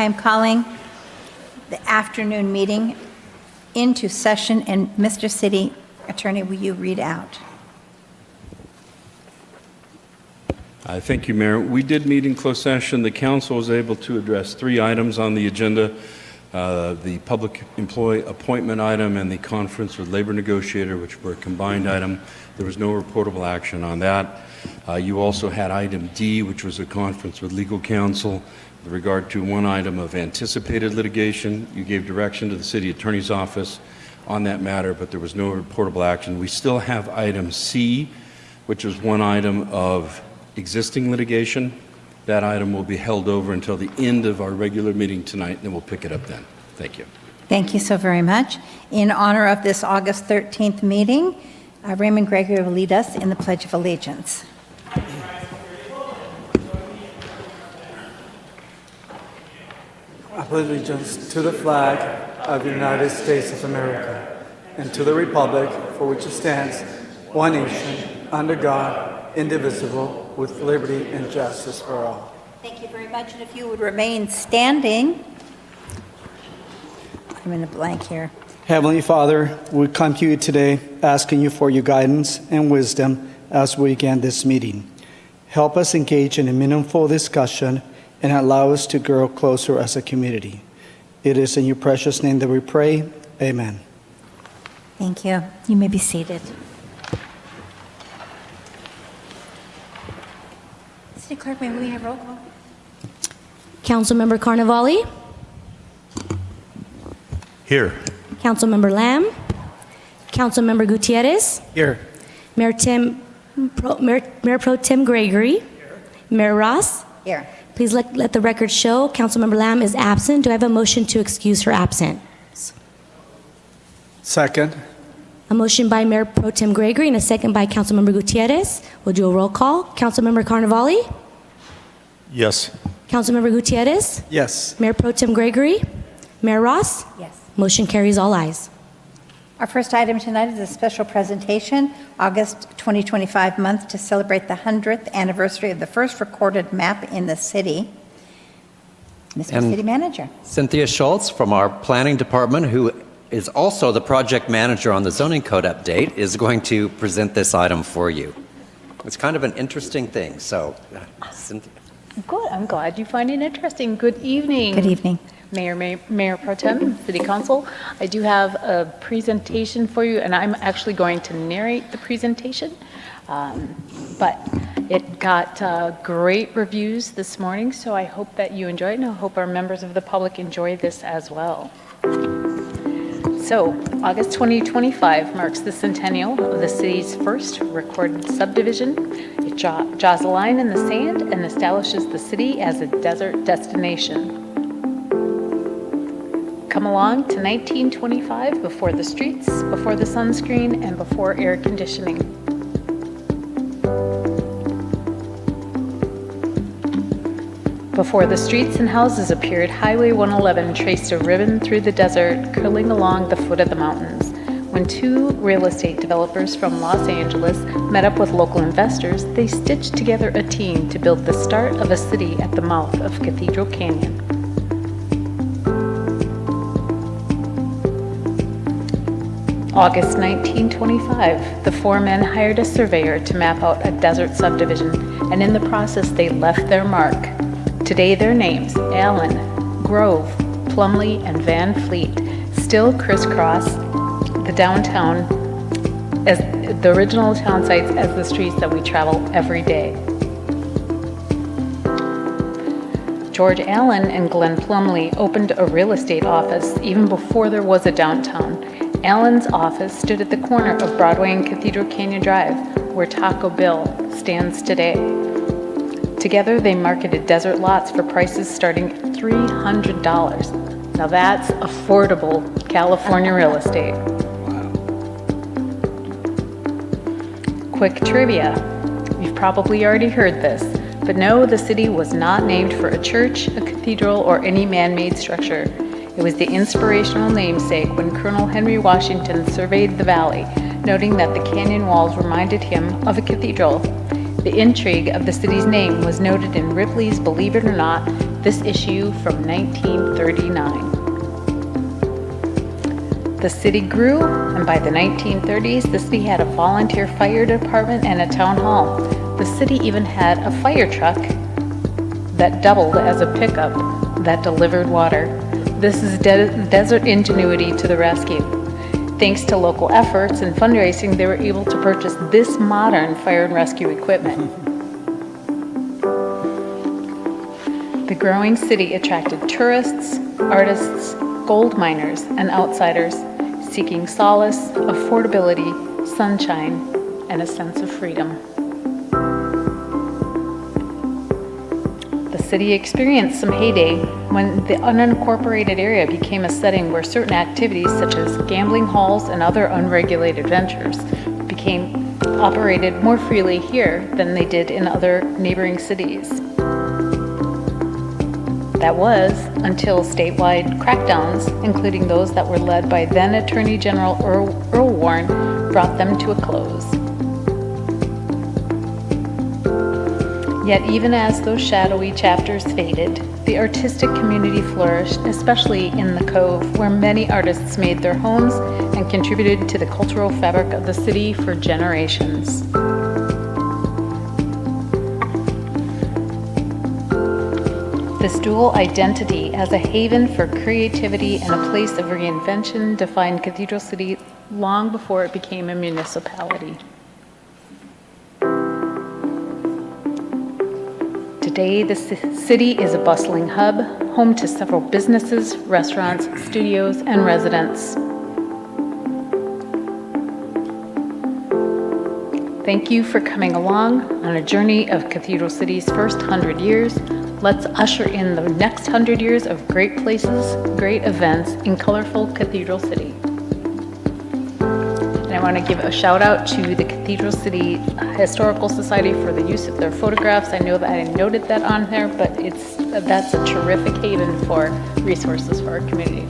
I am calling the afternoon meeting into session, and Mr. City Attorney, will you read out? Thank you, Mayor. We did meet in closed session. The council was able to address 3 items on the agenda: the public employee appointment item and the conference with labor negotiator, which were a combined item. There was no reportable action on that. You also had item D, which was a conference with legal counsel with regard to one item of anticipated litigation. You gave direction to the city attorney's office on that matter, but there was no reportable action. We still have item C, which is one item of existing litigation. That item will be held over until the end of our regular meeting tonight, and then we'll pick it up then. Thank you. Thank you so very much. In honor of this August 13th meeting, Raymond Gregory will lead us in the Pledge of Allegiance. I pledge allegiance to the flag of the United States of America and to the republic for which it stands, one nation, under God, indivisible, with liberty and justice for all. Thank you very much, and if you would remain standing. I'm in a blank here. Heavenly Father, we come to you today asking you for your guidance and wisdom as we begin this meeting. Help us engage in a meaningful discussion and allow us to grow closer as a community. It is in your precious name that we pray. Amen. Thank you. You may be seated. City Clerk, may we have roll call? Councilmember Carnevale, Here. Councilmember Lamb, Councilmember Gutierrez, Here. Mayor Pro Tem Gregory, Mayor Ross. Here. Please let the record show Councilmember Lamb is absent. Do I have a motion to excuse her absence? Second. A motion by Mayor Pro Tem Gregory and a second by Councilmember Gutierrez. We'll do a roll call. Councilmember Carnevale, Yes. Councilmember Gutierrez, Yes. Mayor Pro Tem Gregory, Mayor Ross. Yes. Motion carries, all ayes. Our first item tonight is a special presentation, August 2025 month, to celebrate the 100th anniversary of the first recorded map in the city. Mr. And- City Manager. Cynthia Schultz from our planning department, who is also the project manager on the zoning code update, is going to present this item for you. It's kind of an interesting thing, so Cynthia. Good. I'm glad you find it interesting. Good evening. Good evening. Mayor Pro Tem, City Council. I do have a presentation for you, and I'm actually going to narrate the presentation. But it got great reviews this morning, so I hope that you enjoy it, and I hope our members of the public enjoy this as well. So, August 2025 marks the centennial of the city's first recorded subdivision. It draws a line in the sand and establishes the city as a desert destination. Come along to 1925 before the streets, before the sunscreen, and before air conditioning. Before the streets and houses appeared, Highway 111 traced a ribbon through the desert, curling along the foot of the mountains. When 2 real estate developers from Los Angeles met up with local investors, they stitched together a team to build the start of a city at the mouth of Cathedral Canyon. August 1925, the 4 men hired a surveyor to map out a desert subdivision, and in the process they left their mark. Today their names, Allen, Grove, Plumley, and Van Fleet, still crisscross the downtown as the original town sites as the streets that we travel every day. George Allen and Glenn Plumley opened a real estate office even before there was a downtown. Allen's office stood at the corner of Broadway and Cathedral Canyon Drive, where Taco Bell stands today. Together, they marketed desert lots for prices starting at $300. Now that's affordable California real estate. Quick trivia. You've probably already heard this, but no, the city was not named for a church, a cathedral, or any man-made structure. It was the inspirational namesake when Colonel Henry Washington surveyed the valley, noting that the canyon walls reminded him of a cathedral. The intrigue of the city's name was noted in Ripley's Believe It or Not, this issue from 1939. The city grew, and by the 1930s, the city had a volunteer fire department and a town hall. The city even had a fire truck that doubled as a pickup that delivered water. This is desert ingenuity to the rescue. Thanks to local efforts and fundraising, they were able to purchase this modern fire and rescue equipment. The growing city attracted tourists, artists, gold miners, and outsiders seeking solace, affordability, sunshine, and a sense of freedom. The city experienced some heyday when the unincorporated area became a setting where certain activities such as gambling halls and other unregulated ventures became operated more freely here than they did in other neighboring cities. That was until statewide crackdowns, including those that were led by then Attorney General Earl Warren, brought them to a close. Yet even as those shadowy chapters faded, the artistic community flourished, especially in the Cove, where many artists made their homes and contributed to the cultural fabric of the city for generations. This dual identity as a haven for creativity and a place of reinvention defined Cathedral City long before it became a municipality. Today, the city is a bustling hub, home to several businesses, restaurants, studios, and residents. Thank you for coming along on a journey of Cathedral City's first 100 years. Let's usher in the next 100 years of great places, great events in colorful Cathedral City. And I want to give a shout out to the Cathedral City Historical Society for the use of their photographs. I know that I noted that on there, but that's a terrific haven for resources for our community.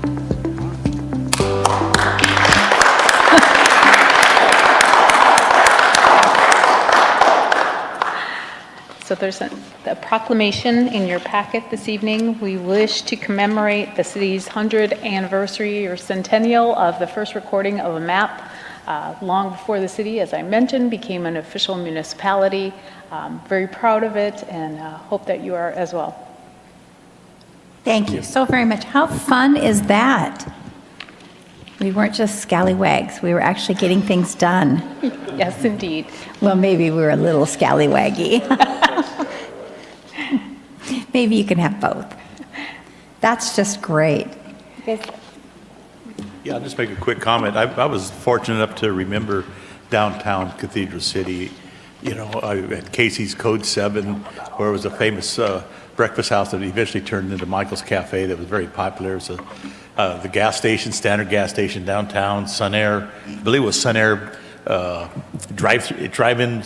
So there's a proclamation in your packet this evening. We wish to commemorate the city's 100th anniversary or centennial of the first recording of a map long before the city, as I mentioned, became an official municipality. Very proud of it and hope that you are as well. Thank you so very much. How fun is that? We weren't just scallywags. We were actually getting things done. Yes, indeed. Well, maybe we were a little scallywaggy. Maybe you can have both. That's just great. Yeah, I'll just make a quick comment. I was fortunate enough to remember downtown Cathedral City, you know, at Casey's Code 7, where it was a famous breakfast house that eventually turned into Michael's Cafe that was very popular. So the gas station, standard gas station downtown, Sun Air, I believe it was Sun Air drive-in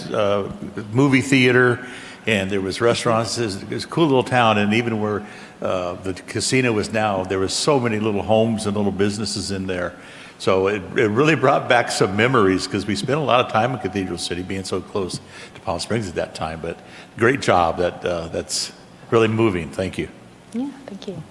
movie theater, and there was restaurants. It was a cool little town, and even where the casino is now, there was so many little homes and little businesses in there. So it really brought back some memories because we spent a lot of time in Cathedral City being so close to Palm Springs at that time. But great job. That's really moving. Thank you. Yeah, thank you.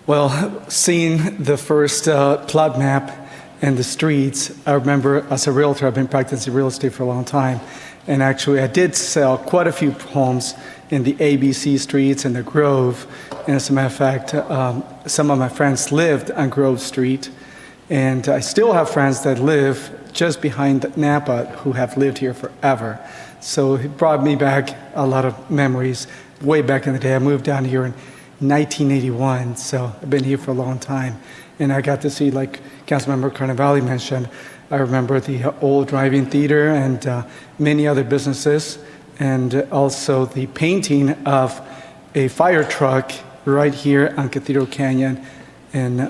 Well, seeing the first plot map and the streets, I remember as a realtor, I've been practicing real estate for a long time. And actually, I did sell quite a few homes in the ABC streets and the Grove. And as a matter of fact, some of my friends lived on Grove Street. And I still have friends that live just behind Napa who have lived here forever. So it brought me back a lot of memories way back in the day. I moved down here in 1981, so I've been here for a long time. And I got to see, like Councilmember Carnevale mentioned, I remember the old drive-in theater and many other businesses, and also the painting of a fire truck right here on Cathedral Canyon and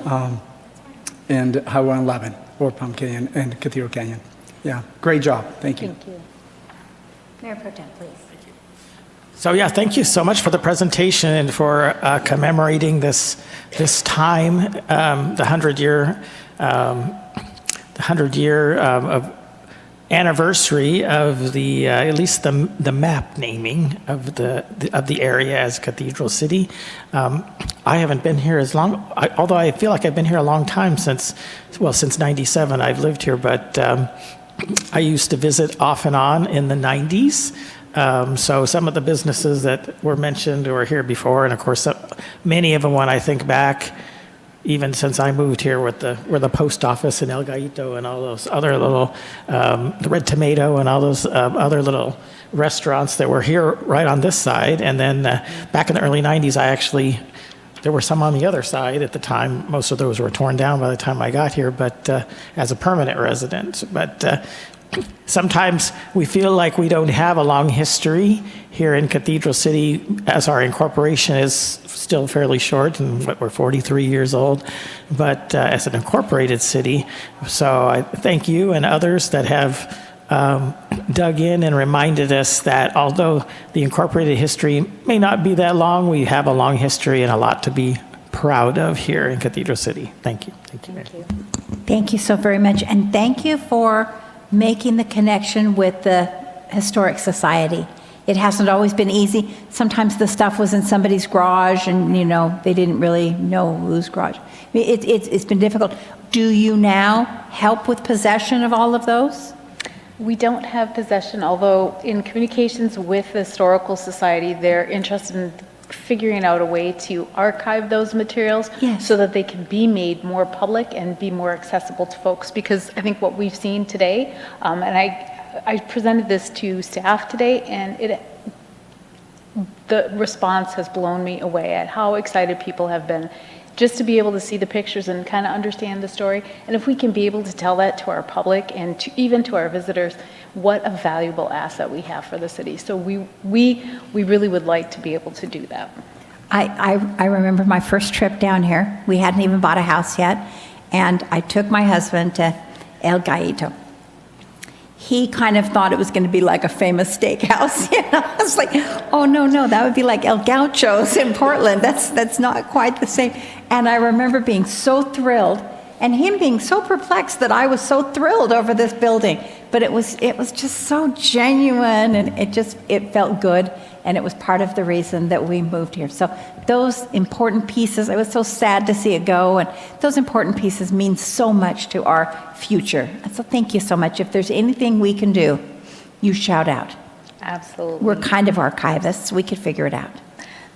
Highway 11, or Palm Canyon and Cathedral Canyon. Yeah, great job. Thank you. Thank you. Mayor Pro Tem, please. So yeah, thank you so much for the presentation and for commemorating this time, the 100 year of anniversary of the at least the map naming of the area as Cathedral City. I haven't been here as long, although I feel like I've been here a long time since '97 I've lived here, but I used to visit off and on in the '90s. So some of the businesses that were mentioned were here before, and of course many of them, when I think back, even since I moved here, were the post office in El Gallito and all those other little, the Red Tomato and all those other little restaurants that were here right on this side. And then back in the early '90s, there were some on the other side at the time. Most of those were torn down by the time I got here, but as a permanent resident. But sometimes we feel like we don't have a long history here in Cathedral City, as our incorporation is still fairly short, and we're 43 years old, but as an incorporated city. So I thank you and others that have dug in and reminded us that although the incorporated history may not be that long, we have a long history and a lot to be proud of here in Cathedral City. Thank you. Thank you, Mayor. Thank you so very much, and thank you for making the connection with the Historic Society. It hasn't always been easy. Sometimes the stuff was in somebody's garage and, they didn't really know whose garage. It's been difficult. Do you now help with possession of all of those? We don't have possession, although in communications with the Historical Society, they're interested in figuring out a way to archive those materials so that they can be made more public and be more accessible to folks. Because I think what we've seen today, and I presented this to staff today, and the response has blown me away at how excited people have been just to be able to see the pictures and kind of understand the story. And if we can be able to tell that to our public and even to our visitors, what a valuable asset we have for the city. So we really would like to be able to do that. I remember my first trip down here. We hadn't even bought a house yet, and I took my husband to El Gallito. He kind of thought it was going to be like a famous steakhouse. I was like, oh, no, that would be like El Gaucho's in Portland. That's not quite the same. And I remember being so thrilled, and him being so perplexed that I was so thrilled over this building. But it was just so genuine, and it felt good, and it was part of the reason that we moved here. So those important pieces, it was so sad to see it go, and those important pieces mean so much to our future. So thank you so much. If there's anything we can do, you shout out. Absolutely. We're kind of archivists. We could figure it out.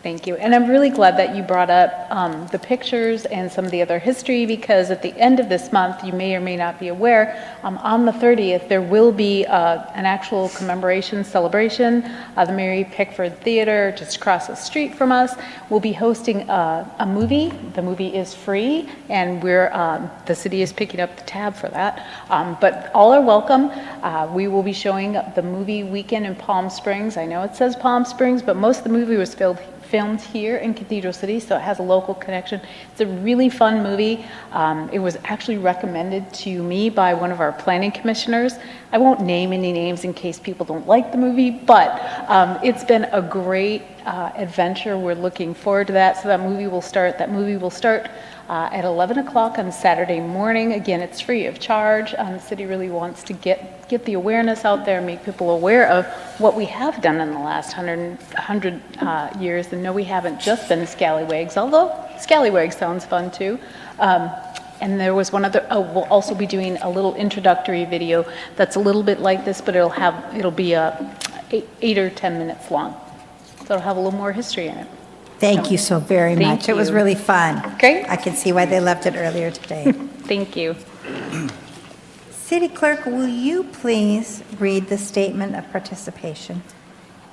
Thank you. And I'm really glad that you brought up the pictures and some of the other history, because at the end of this month, you may or may not be aware, on the 30th, there will be an actual commemoration celebration. The Mary Pickford Theater, just across the street from us, will be hosting a movie. The movie is free, and the city is picking up the tab for that. But all are welcome. We will be showing the movie weekend in Palm Springs. I know it says Palm Springs, but most of the movie was filmed here in Cathedral City, so it has a local connection. It's a really fun movie. It was actually recommended to me by one of our planning commissioners. I won't name any names in case people don't like the movie, but it's been a great adventure. We're looking forward to that. So that movie will start at 11 o'clock on Saturday morning. Again, it's free of charge. The city really wants to get the awareness out there, make people aware of what we have done in the last 100 years. And no, we haven't just been scallywags, although scallywags sounds fun too. And there was one other, we'll also be doing a little introductory video that's a little bit like this, but it'll be 8 or 10 minutes long. So it'll have a little more history in it. Thank you so very much. It was you. really fun. Great. I can see why they left it earlier today. Thank you. City Clerk, will you please read the statement of participation?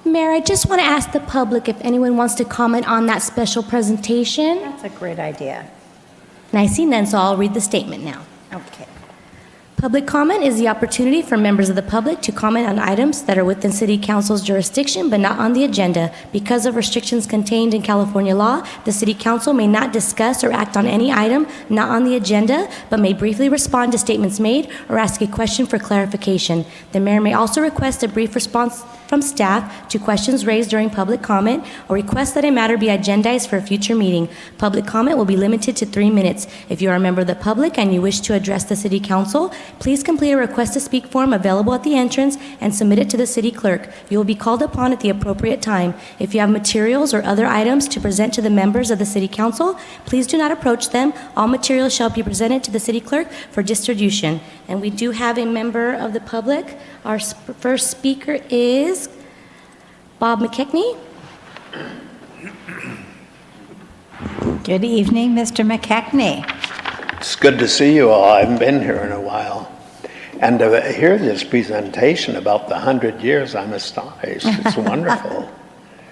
Mayor, I just want to ask the public if anyone wants to comment on that special presentation. That's a great idea. And I see none, so I'll read the statement now. Okay. Public comment is the opportunity for members of the public to comment on items that are within City Council's jurisdiction but not on the agenda. Because of restrictions contained in California law, the City Council may not discuss or act on any item not on the agenda, but may briefly respond to statements made or ask a question for clarification. The mayor may also request a brief response from staff to questions raised during public comment or request that a matter be agendized for a future meeting. Public comment will be limited to 3 minutes. If you are a member of the public and you wish to address the City Council, please complete a request to speak form available at the entrance and submit it to the city clerk. You will be called upon at the appropriate time. If you have materials or other items to present to the members of the city council, please do not approach them. All materials shall be presented to the city clerk for distribution. And we do have a member of the public. Our first speaker is Bob McKechnie. Good evening, Mr. McKechnie. It's good to see you all. I haven't been here in a while. And to hear this presentation about the 100 years, I'm astonished. It's wonderful.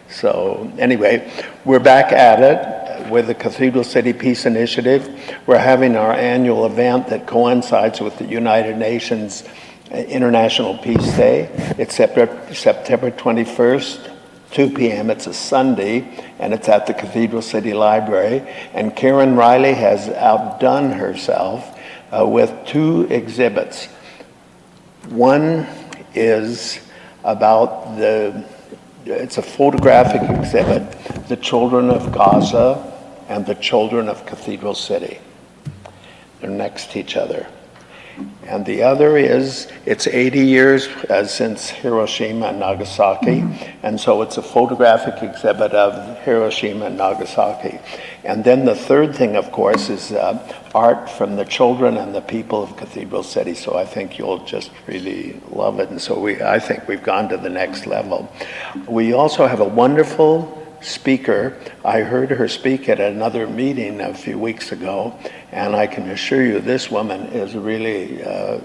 So anyway, we're back at it with the Cathedral City Peace Initiative. We're having our annual event that coincides with the United Nations International Peace Day. It's September 21st. 2 p.m. It's a Sunday, and it's at the Cathedral City Library. And Karen Riley has outdone herself with 2 exhibits. One is about it's a photographic exhibit, the children of Gaza and the children of Cathedral City. They're next to each other. And the other is, it's 80 years since Hiroshima and Nagasaki, and so it's a photographic exhibit of Hiroshima and Nagasaki. And then the third thing, of course, is art from the children and the people of Cathedral City, so I think you'll just really love it, and so I think we've gone to the next level. We also have a wonderful speaker. I heard her speak at another meeting a few weeks ago, and I can assure you this woman is really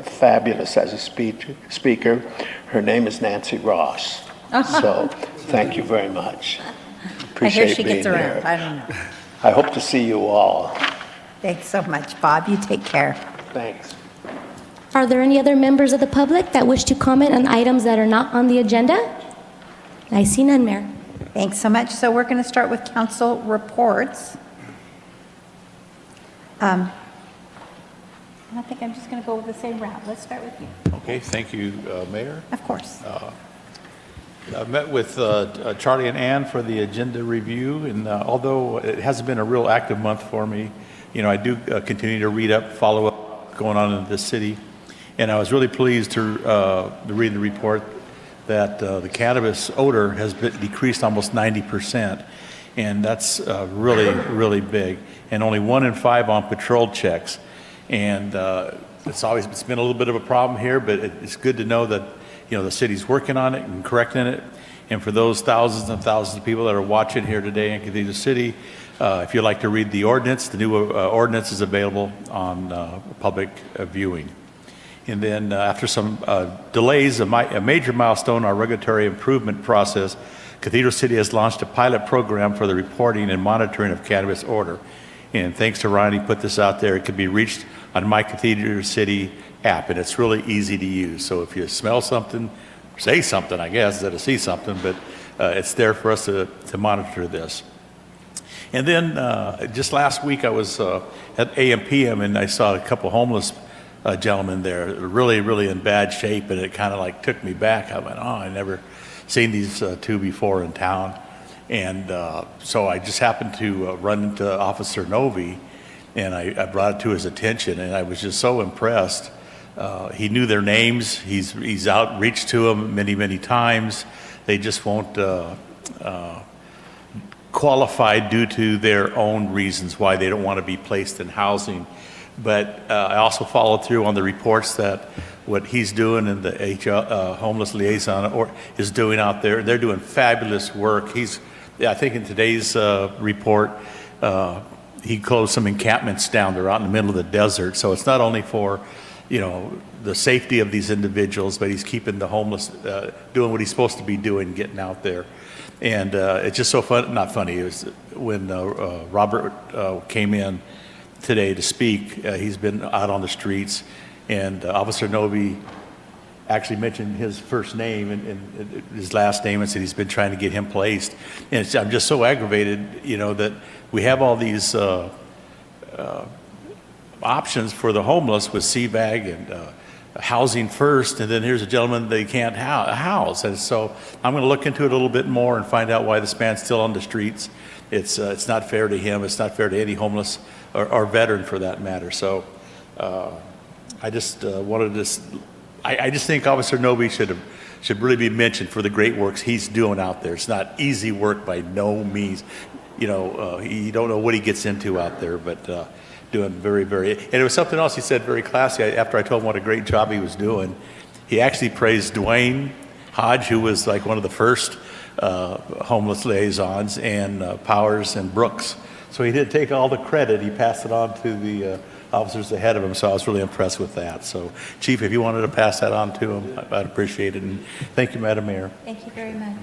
fabulous as a speaker. Her name is Nancy Ross. So thank you very much. Appreciate I hear she being gets around. here. I don't know. I hope to see you all. Thanks so much, Bob. You take care. Thanks. Are there any other members of the public that wish to comment on items that are not on the agenda? I see none, Mayor. Thanks so much. So we're going to start with council reports. I think I'm just going to go with the same route. Let's start with you. Okay, thank you, Mayor. Of course. I met with Charlie and Ann for the agenda review, and although it hasn't been a real active month for me, you know, I do continue to read up, follow up what's going on in this city, and I was really pleased to read the report that the cannabis odor has been decreased almost 90%, and that's really, really big, and only 1 in 5 on patrol checks, and it's been a little bit of a problem here, but it's good to know that, you know, the city's working on it and correcting it. And for those thousands and thousands of people that are watching here today in Cathedral City, if you'd like to read the ordinance, the new ordinance is available on public viewing. And then after some delays, a major milestone, our regulatory improvement process, Cathedral City has launched a pilot program for the reporting and monitoring of cannabis odor. And thanks to Ryan, he put this out there. It can be reached on My Cathedral City app, and it's really easy to use. So if you smell something, say something, I guess, instead of see something, but it's there for us to monitor this. And then just last week I was at AM/PM, and I saw a couple homeless gentlemen there, really, really in bad shape, and it kind of like took me back. I went, oh, I never seen these 2 before in town. And so I just happened to run into Officer Novi, and I brought it to his attention, and I was just so impressed. He knew their names. He's outreached to them many, many times. They just won't qualify due to their own reasons why they don't want to be placed in housing. But I also followed through on the reports that what he's doing and the homeless liaison is doing out there. They're doing fabulous work. I think in today's report, he closed some encampments down there out in the middle of the desert. So it's not only for, you know, the safety of these individuals, but he's keeping the homeless, doing what he's supposed to be doing, getting out there. And it's just so fun, not funny, it was when Robert came in today to speak, he's been out on the streets, and Officer Novi actually mentioned his first name and his last name and said he's been trying to get him placed. And I'm just so aggravated, you know, that we have all these options for the homeless with CVAG and Housing First, and then here's a gentleman they can't house. And so I'm going to look into it a little bit more and find out why this man's still on the streets. It's not fair to him. It's not fair to any homeless or veteran for that matter. So I just wanted to, I just think Officer Noby should really be mentioned for the great works he's doing out there. It's not easy work by no means. You don't know what he gets into out there, but doing very, very, and it was something else he said very classy. After I told him what a great job he was doing, he actually praised Dwayne Hodge, who was like one of the first homeless liaisons, and Powers and Brooks. So he didn't take all the credit. He passed it on to the officers ahead of him, so I was really impressed with that. So, Chief, if you wanted to pass that on to him, I'd appreciate it. And thank you, Madam Mayor. Thank you very much.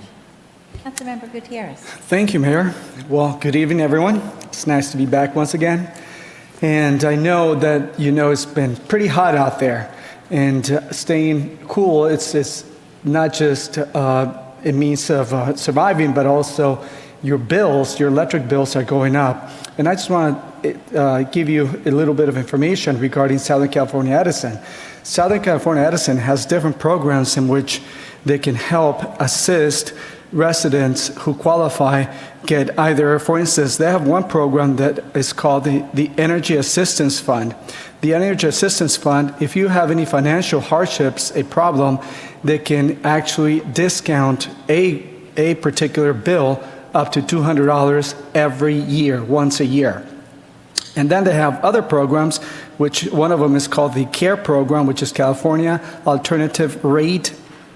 Councilmember Gutierrez. Thank you, Mayor. Well, good evening, everyone. It's nice to be back once again. And I know that it's been pretty hot out there. And staying cool, it's not just a means of surviving, but also your bills, your electric bills are going up. And I just want to give you a little bit of information regarding Southern California Edison. Southern California Edison has different programs in which they can help assist residents who qualify get either, for instance, they have one program that is called the Energy Assistance Fund. The Energy Assistance Fund, if you have any financial hardships, a problem, they can actually discount a particular bill up to $200 every year, once a year. And then they have other programs, which one of them is called the CARE program, which is California Alternative Rate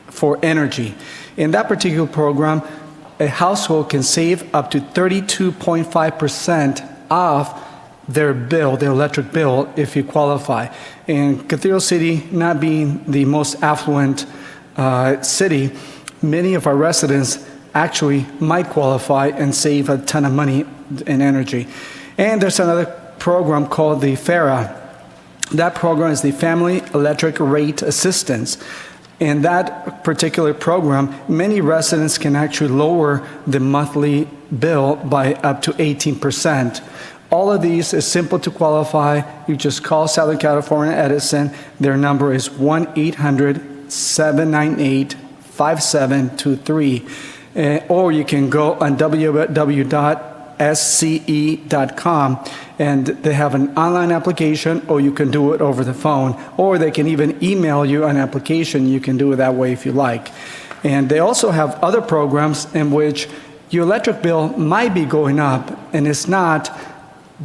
for Energy. In that particular program, a household can save up to 32.5% off their bill, their electric bill, if you qualify. And Cathedral City, not being the most affluent city, many of our residents actually might qualify and save a ton of money in energy. And there's another program called the FARA. That program is the Family Electric Rate Assistance. In that particular program, many residents can actually lower the monthly bill by up to 18%. All of these is simple to qualify. You just call Southern California Edison. Their number is 1-800-798-5723. Or you can go on www.sce.com, and they have an online application, or you can do it over the phone, or they can even email you an application. You can do it that way if you like. And they also have other programs in which your electric bill might be going up, and it's not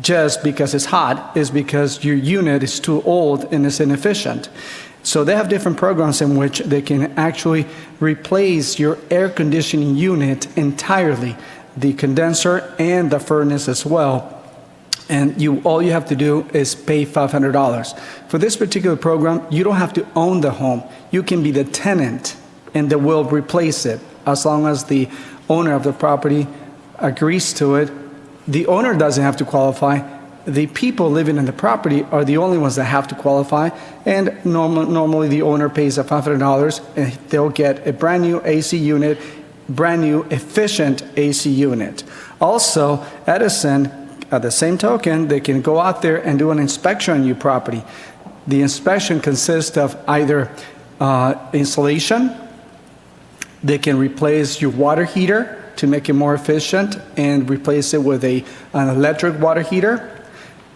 just because it's hot, it's because your unit is too old and is inefficient. So they have different programs in which they can actually replace your air conditioning unit entirely, the condenser and the furnace as well. And all you have to do is pay $500. For this particular program, you don't have to own the home. You can be the tenant, and they will replace it as long as the owner of the property agrees to it. The owner doesn't have to qualify. The people living in the property are the only ones that have to qualify, and normally the owner pays $500, and they'll get a brand new AC unit, brand new efficient AC unit. Also, Edison, at the same token, they can go out there and do an inspection on your property. The inspection consists of either insulation, they can replace your water heater to make it more efficient and replace it with an electric water heater.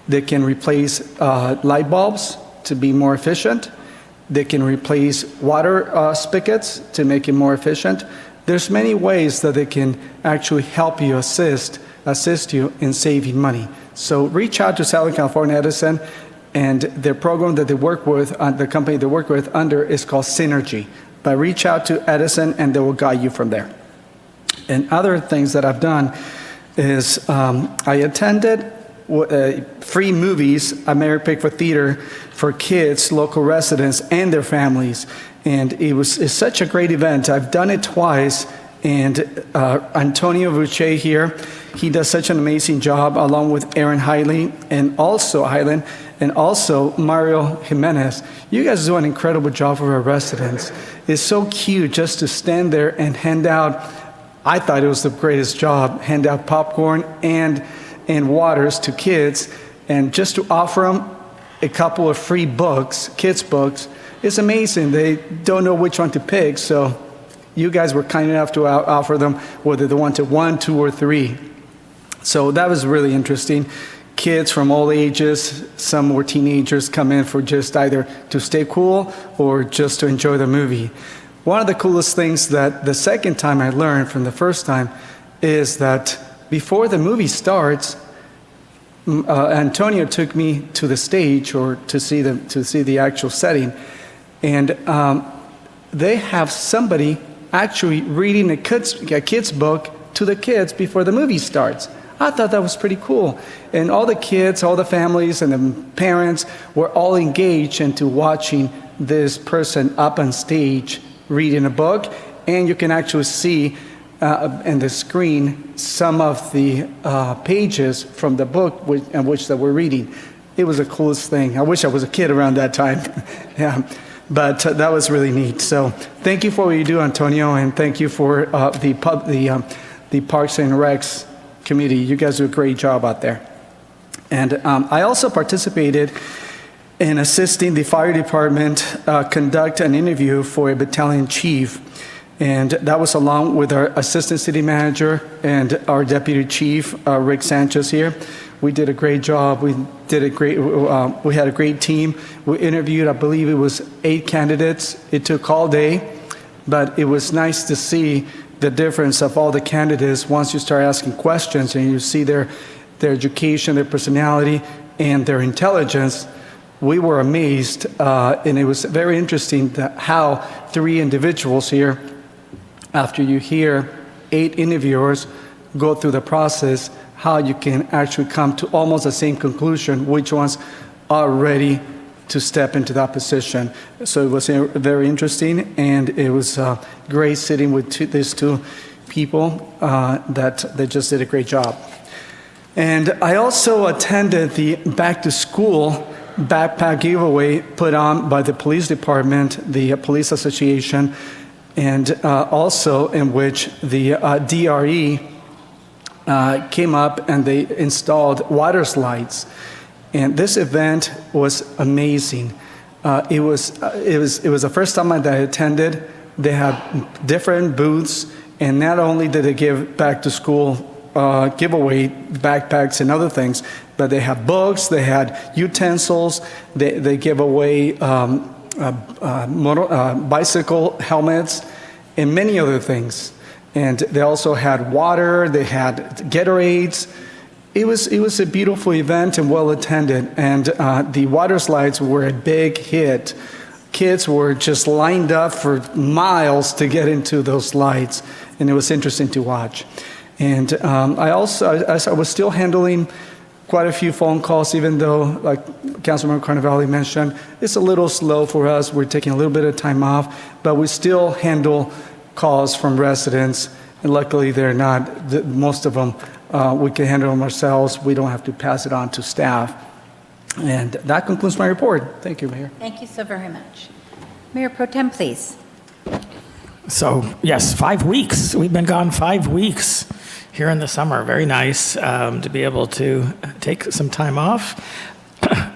They can replace light bulbs to be more efficient. They can replace water spigots to make it more efficient. There's many ways that they can actually help you, assist you in saving money. So reach out to Southern California Edison, and their program that they work with, the company they work with under, is called Synergy. But reach out to Edison, and they will guide you from there. And other things that I've done is I attended free movies at Mary Pickford Theater for kids, local residents, and their families. And it's such a great event. I've done it twice, and Antonio Vuche here, he does such an amazing job, along with Aaron Hyland, and also Mario Jimenez. You guys do an incredible job for our residents. It's so cute just to stand there and hand out, I thought it was the greatest job, hand out popcorn and waters to kids, and just to offer them a couple of free books, kids' books. It's amazing. They don't know which one to pick, so you guys were kind enough to offer them whether they wanted 1, 2, or 3. So that was really interesting. kids from all ages, some were teenagers, come in for just either to stay cool or just to enjoy the movie. One of the coolest things that the second time I learned from the first time is that before the movie starts, Antonio took me to the stage or to see the actual setting, and they have somebody actually reading a kid's book to the kids before the movie starts. I thought that was pretty cool. And all the kids, all the families and the parents were all engaged into watching this person up on stage reading a book, and you can actually see in the screen some of the pages from the book which that we're reading. It was the coolest thing. I wish I was a kid around that time. Yeah, but that was really neat. So thank you for what you do, Antonio, and thank you for the Parks and Recs committee. You guys do a great job out there. And I also participated in assisting the fire department conduct an interview for a battalion chief. And that was along with our assistant city manager and our deputy chief, Rick Sanchez here. We did a great job. We had a great team. We interviewed, I believe it was 8 candidates. It took all day, but it was nice to see the difference of all the candidates once you start asking questions and you see their education, their personality, and their intelligence. We were amazed, and it was very interesting how 3 individuals here, after you hear 8 interviewers go through the process, how you can actually come to almost the same conclusion, which ones are ready to step into that position. So it was very interesting, and it was great sitting with these 2 people that they just did a great job. And I also attended the back to school backpack giveaway put on by the police department, the police association, and also in which the DRE came up and they installed water slides. And this event was amazing. It was the first time that I attended. They had different booths, and not only did they give back to school giveaway backpacks and other things, but they had books, they had utensils, they give away bicycle helmets, and many other things. And they also had water, they had Gatorades. It was a beautiful event and well attended, and the water slides were a big hit. Kids were just lined up for miles to get into those slides, and it was interesting to watch. And I was still handling quite a few phone calls, even though, like Councilmember Carnevale mentioned, it's a little slow for us. We're taking a little bit of time off, but we still handle calls from residents, and luckily they're not, most of them, we can handle them ourselves. We don't have to pass it on to staff. And that concludes my report. Thank you, Mayor. Thank you so very much. Mayor Pro Tem, please. So, yes, 5 weeks. We've been gone 5 weeks here in the summer. Very nice to be able to take some time off.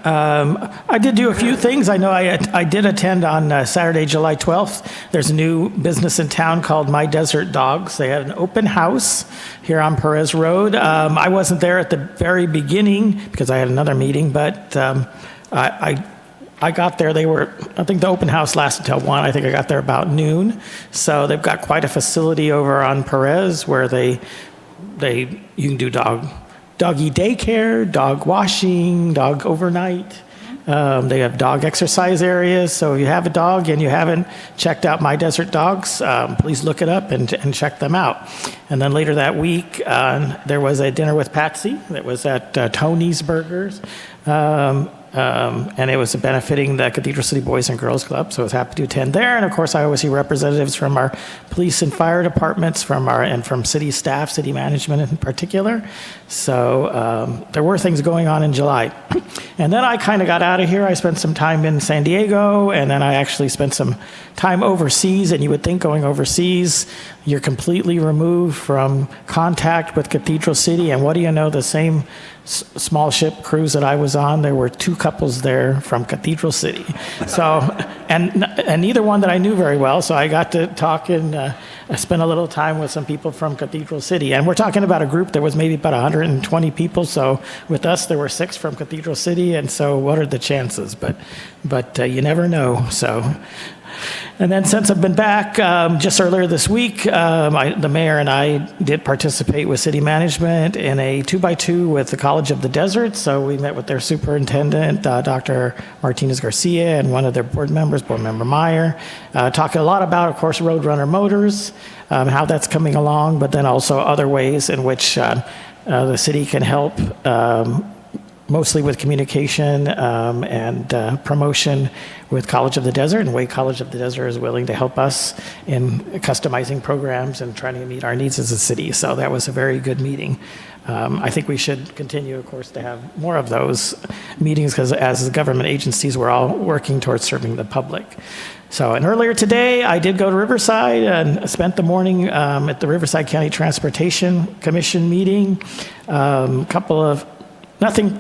I did do a few things. I know I did attend on Saturday, July 12th. There's a new business in town called My Desert Dogs. They had an open house here on Perez Road. I wasn't there at the very beginning because I had another meeting, but I got there. I think the open house lasted till 1. I think I got there about noon. So they've got quite a facility over on Perez where you can do doggy daycare, dog washing, dog overnight. They have dog exercise areas. So if you have a dog and you haven't checked out My Desert Dogs, please look it up and check them out. And then later that week, there was a dinner with Patsy that was at Tony's Burgers. And it was benefiting the Cathedral City Boys and Girls Club, so I was happy to attend there. And of course, I always see representatives from our police and fire departments, from city staff, city management in particular. So there were things going on in July. And then I kind of got out of here. I spent some time in San Diego, and then I actually spent some time overseas. And you would think going overseas, you're completely removed from contact with Cathedral City. And what do you know, the same small ship cruise that I was on, there were 2 couples there from Cathedral City. So, and neither one that I knew very well. So I got to talk and spent a little time with some people from Cathedral City. And we're talking about a group that was maybe about 120 people. So with us, there were 6 from Cathedral City. And so what are the chances? But you never know. So. And then since I've been back, just earlier this week, the mayor and I did participate with city management in a 2x2 with the College of the Desert. So we met with their superintendent, Dr. Martinez Garcia, and one of their board members, Board Member Meyer, talking a lot about, of course, Roadrunner Motors, how that's coming along, but then also other ways in which the city can help, mostly with communication and promotion with College of the Desert, and the way College of the Desert is willing to help us in customizing programs and trying to meet our needs as a city. So that was a very good meeting. I think we should continue, of course, to have more of those meetings because as government agencies, we're all working towards serving the public. So, and earlier today, I did go to Riverside and spent the morning at the Riverside County Transportation Commission meeting. Nothing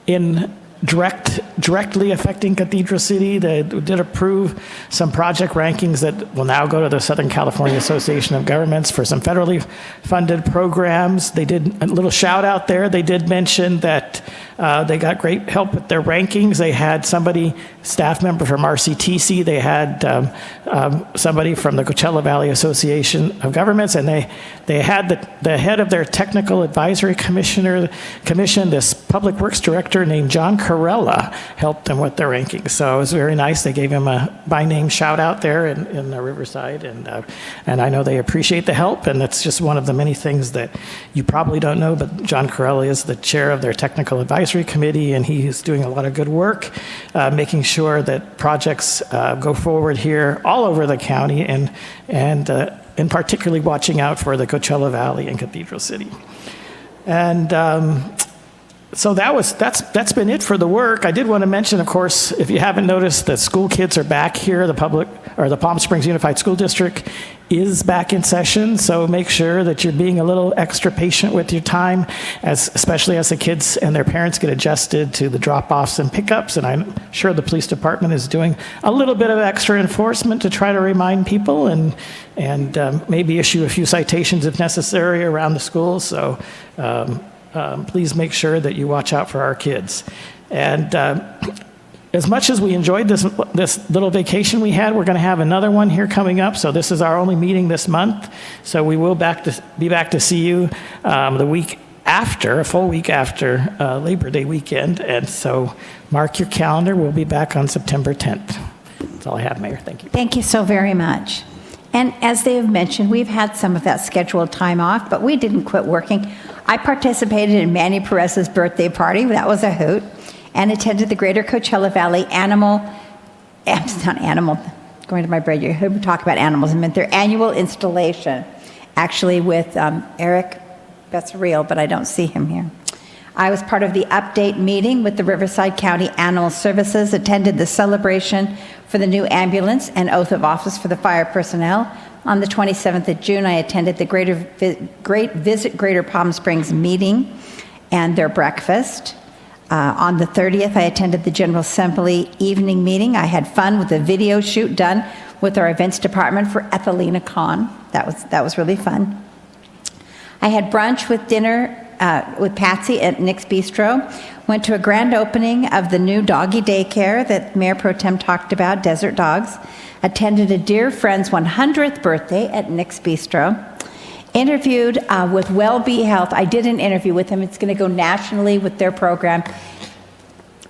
in directly affecting Cathedral City. They did approve some project rankings that will now go to the Southern California Association of Governments for some federally funded programs. They did a little shout out there. They did mention that they got great help with their rankings. They had somebody, staff member from RCTC. They had somebody from the Coachella Valley Association of Governments, and they had the head of their technical advisory commission, this public works director named John Corella, helped them with their rankings. So it was very nice. They gave him a by name shout out there in Riverside, and I know they appreciate the help. And that's just one of the many things that you probably don't know, but John Corella is the chair of their technical advisory committee, and he is doing a lot of good work, making sure that projects go forward here all over the county, and particularly watching out for the Coachella Valley and Cathedral City. And so that's been it for the work. I did want to mention, of course, if you haven't noticed, that school kids are back here. The Palm Springs Unified School District is back in session, so make sure that you're being a little extra patient with your time, especially as the kids and their parents get adjusted to the drop-offs and pickups. And I'm sure the police department is doing a little bit of extra enforcement to try to remind people and maybe issue a few citations if necessary around the schools. So please make sure that you watch out for our kids. And as much as we enjoyed this little vacation we had, we're going to have another one here coming up. So this is our only meeting this month. So we will be back to see you the week after, a full week after Labor Day weekend. And so mark your calendar. We'll be back on September 10th. That's all I have, Mayor. Thank you. Thank you so very much. And as they have mentioned, we've had some of that scheduled time off, but we didn't quit working. I participated in Manny Perez's birthday party. That was a hoot. And attended the Greater Coachella Valley going to my brain, you heard me talk about animals. I meant their annual installation, actually with Eric Bessareel, but I don't see him here. I was part of the update meeting with the Riverside County Animal Services, attended the celebration for the new ambulance and oath of office for the fire personnel. On the 27th of June, I attended the Great Visit Greater Palm Springs meeting and their breakfast. On the 30th, I attended the General Assembly evening meeting. I had fun with a video shoot done with our events department for Ethelina Con. That was really fun. I had brunch with dinner with Patsy at Nick's Bistro. Went to a grand opening of the new doggy daycare that Mayor Pro Tem talked about, Desert Dogs. Attended a dear friend's 100th birthday at Nick's Bistro. Interviewed with WellBe Health. I did an interview with him. It's going to go nationally with their program.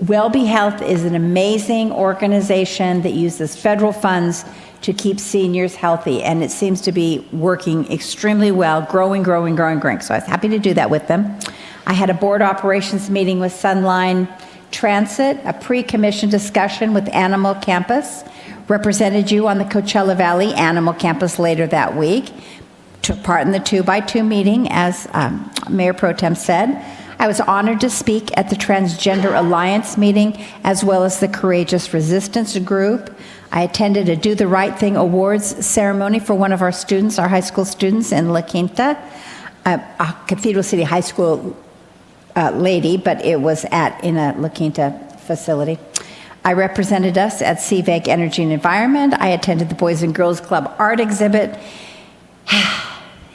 WellBe Health is an amazing organization that uses federal funds to keep seniors healthy, and it seems to be working extremely well, growing. So I was happy to do that with them. I had a board operations meeting with Sunline Transit, a pre-commission discussion with Animal Campus. Represented you on the Coachella Valley Animal Campus later that week. Took part in the 2x2 meeting, as Mayor Pro Tem said. I was honored to speak at the Transgender Alliance meeting, as well as the Courageous Resistance group. I attended a Do the Right Thing Awards ceremony for one of our students, our high school students in La Quinta, a Cathedral City High School lady, but it was in a La Quinta facility. I represented us at CVEG Energy and Environment. I attended the Boys and Girls Club art exhibit.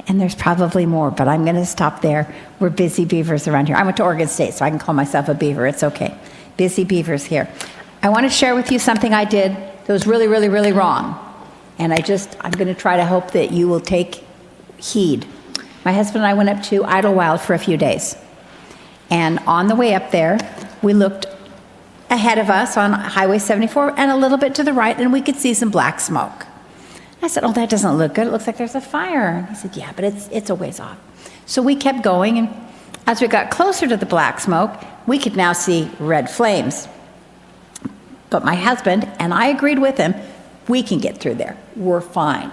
And there's probably more, but I'm going to stop there. We're busy beavers around here. I went to Oregon State, so I can call myself a beaver. It's okay. Busy beavers here. I want to share with you something I did that was really, really, really wrong. And I'm going to try to hope that you will take heed. My husband and I went up to Idlewild for a few days. And on the way up there, we looked ahead of us on Highway 74 and a little bit to the right, and we could see some black smoke. I said, oh, that doesn't look good. It looks like there's a fire. And he said, yeah, but it's a ways off. So we kept going, and as we got closer to the black smoke, we could now see red flames. But my husband, and I agreed with him, we can get through there. We're fine.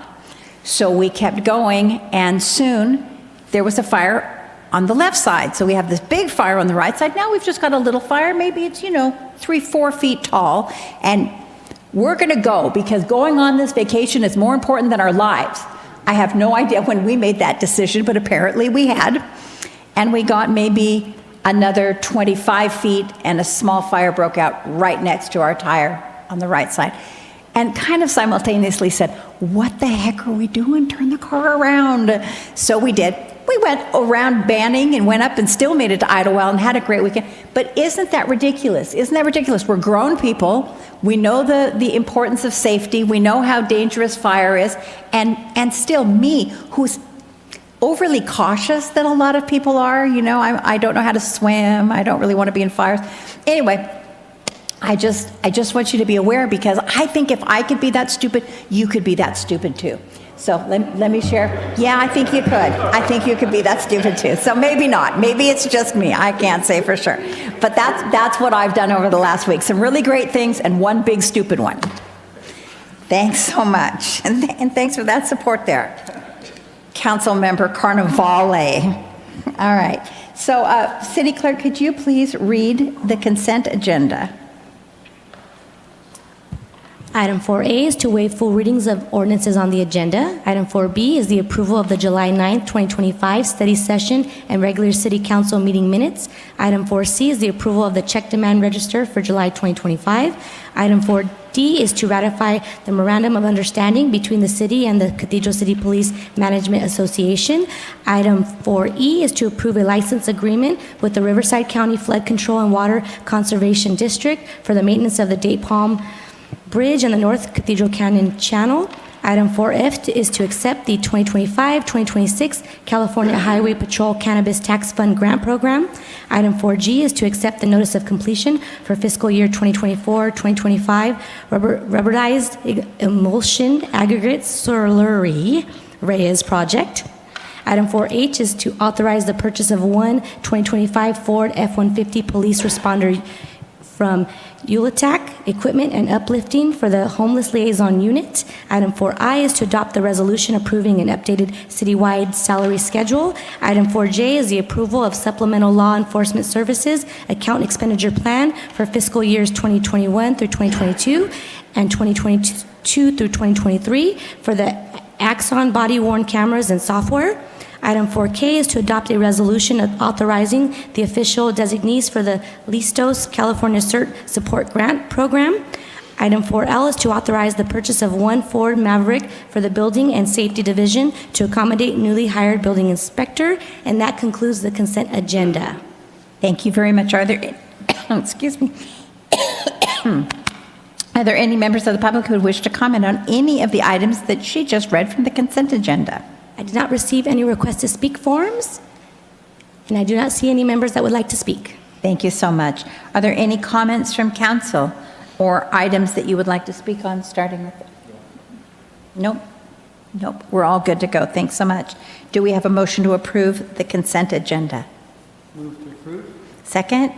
So we kept going, and soon there was a fire on the left side. So we have this big fire on the right side. Now we've just got a little fire. Maybe it's, 3-4 feet tall. And we're going to go because going on this vacation is more important than our lives. I have no idea when we made that decision, but apparently we had. And we got maybe another 25 feet, and a small fire broke out right next to our tire on the right side. And kind of simultaneously said, what the heck are we doing? Turn the car around. So we did. We went around Banning and went up and still made it to Idlewild and had a great weekend. But isn't that ridiculous? Isn't that ridiculous? We're grown people. We know the importance of safety. We know how dangerous fire is. And still me, who's overly cautious than a lot of people are. I don't know how to swim. I don't really want to be in fires. Anyway, I just want you to be aware, because I think if I could be that stupid, you could be that stupid too. So let me share. Yeah, I think you could. I think you could be that stupid too. So maybe not. Maybe it's just me. I can't say for sure. But that's what I've done over the last week. Some really great things and one big stupid one. Thanks so much. And thanks for that support there. Councilmember Carnevale. All right. So City Clerk, could you please read the consent agenda? Item 4A is to waive full readings of ordinances on the agenda. Item 4B is the approval of the July 9th, 2025 study session and regular city council meeting minutes. Item 4C is the approval of the check demand register for July 2025. Item 4D is to ratify the memorandum of understanding between the city and the Cathedral City Police Management Association. Item 4E is to approve a license agreement with the Riverside County Flood Control and Water Conservation District for the maintenance of the Date Palm Bridge and the North Cathedral Canyon Channel. Item 4F is to accept the 2025-2026 California Highway Patrol Cannabis Tax Fund Grant Program. Item 4G is to accept the notice of completion for fiscal year 2024-2025 rubberized emulsion aggregate slurry Reyes project. Item 4H is to authorize the purchase of one 2025 Ford F-150 police responder from ULITAC Equipment and Uplifting for the Homeless Liaison Unit. Item 4I is to adopt the resolution approving an updated citywide salary schedule. Item 4J is the approval of supplemental law enforcement services account expenditure plan for fiscal years 2021 through 2022 and 2022 through 2023 for the Axon body-worn cameras and software. Item 4K is to adopt a resolution authorizing the official designees for the Listos California CERT Support Grant Program. Item 4L is to authorize the purchase of one Ford Maverick for the Building and Safety Division to accommodate newly hired building inspector. And that concludes the consent agenda. Thank you very much. Are there, excuse me. Are there any members of the public who would wish to comment on any of the items that she just read from the consent agenda? I did not receive any request to speak forms, and I do not see any members that would like to speak. Thank you so much. Are there any comments from council or items that you would like to speak on, starting with? Nope. Nope. We're all good to go. Thanks so much. Do we have a motion to approve the consent agenda? Move to approve. Second?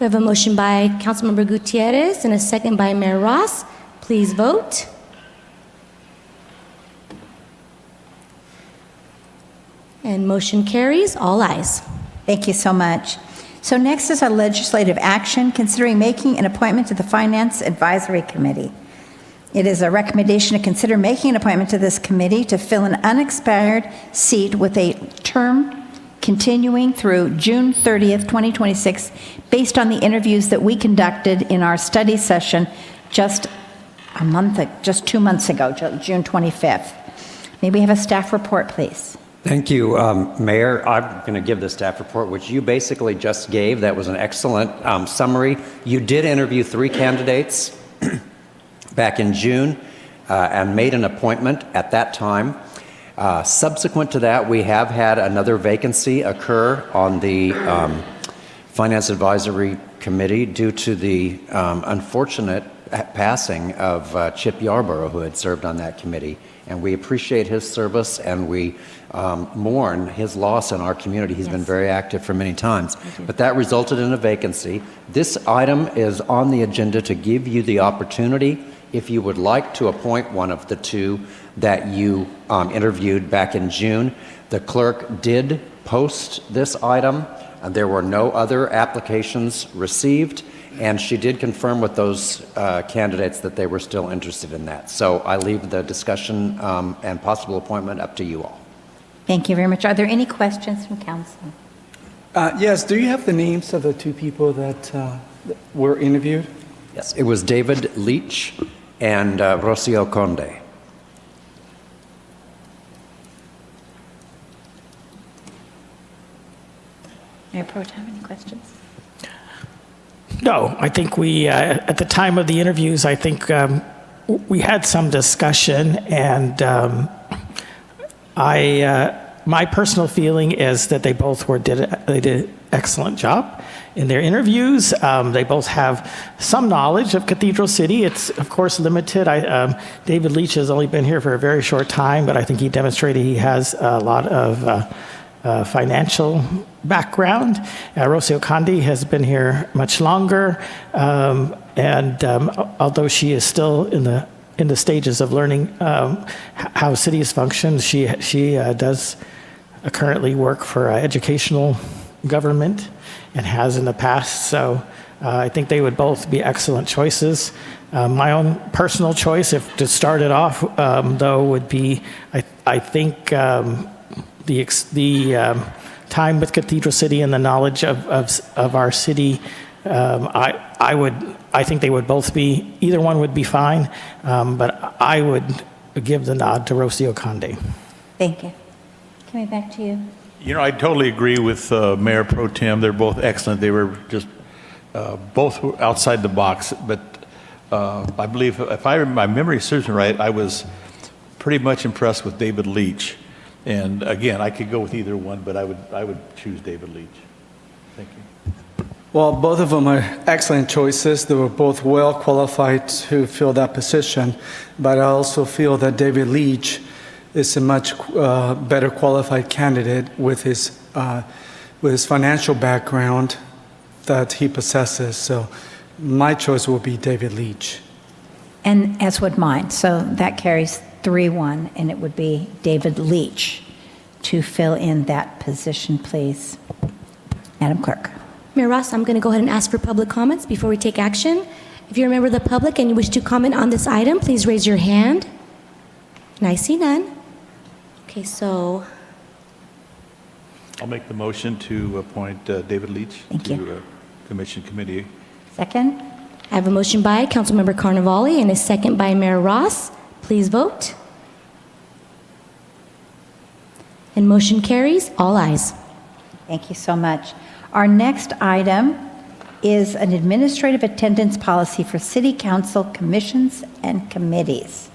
We have a motion by Councilmember Gutierrez and a second by Mayor Ross. Please vote. And motion carries, all ayes. Thank you so much. So next is our legislative action, considering making an appointment to the Finance Advisory Committee. It is a recommendation to consider making an appointment to this committee to fill an unexpired seat with a term continuing through June 30th, 2026, based on the interviews that we conducted in our study session just 2 months ago, June 25th. May we have a staff report, please? Thank you, Mayor. I'm going to give the staff report, which you basically just gave. That was an excellent summary. You did interview 3 candidates back in June and made an appointment at that time. Subsequent to that, we have had another vacancy occur on the Finance Advisory Committee due to the unfortunate passing of Chip Yarborough, who had served on that committee. And we appreciate his service, and we mourn his loss in our community. He's been very active for many times. But that resulted in a vacancy. This item is on the agenda to give you the opportunity, if you would like to appoint one of the 2 that you interviewed back in June. The clerk did post this item. There were no other applications received, and she did confirm with those candidates that they were still interested in that. So I leave the discussion and possible appointment up to you all. Thank you very much. Are there any questions from council? Yes, do you have the names of the 2 people that were interviewed? Yes, it was David Leach and Rocio Conde. Mayor Pro Tem, any questions? No, I think we, at the time of the interviews, I think we had some discussion, and my personal feeling is that they both did an excellent job in their interviews. They both have some knowledge of Cathedral City. It's, of course, limited. David Leach has only been here for a very short time, but I think he demonstrated he has a lot of financial background. Rocio Conde has been here much longer, and although she is still in the stages of learning how cities function, she does currently work for educational government and has in the past. So I think they would both be excellent choices. My own personal choice, if to start it off, though, would be I think the time with Cathedral City and the knowledge of our city, I think they would both be, either one would be fine, but I would give the nod to Rocio Conde. Thank you. Coming back to you. You know, I totally agree with Mayor Pro Tem. They're both excellent. They were just both outside the box. But I believe, if my memory serves me right, I was pretty much impressed with David Leach. And again, I could go with either one, but I would choose David Leach. Thank you. Well, both of them are excellent choices. They were both well qualified to fill that position. But I also feel that David Leach is a much better qualified candidate with his financial background that he possesses. So my choice will be David Leach. And as would mine. So that carries 3-1, and it would be David Leach to fill in that position, please. Madam Clerk. Mayor Ross, I'm going to go ahead and ask for public comments before we take action. If you're a member of the public and you wish to comment on this item, please raise your hand. And I see none. Okay, so I'll make the motion to appoint David Leach Thank to you. Commission Committee. Second. I have a motion by Councilmember Carnevale and a second by Mayor Ross. Please vote. And motion carries. All ayes. Thank you so much. Our next item is an administrative attendance policy for city council commissions and committees.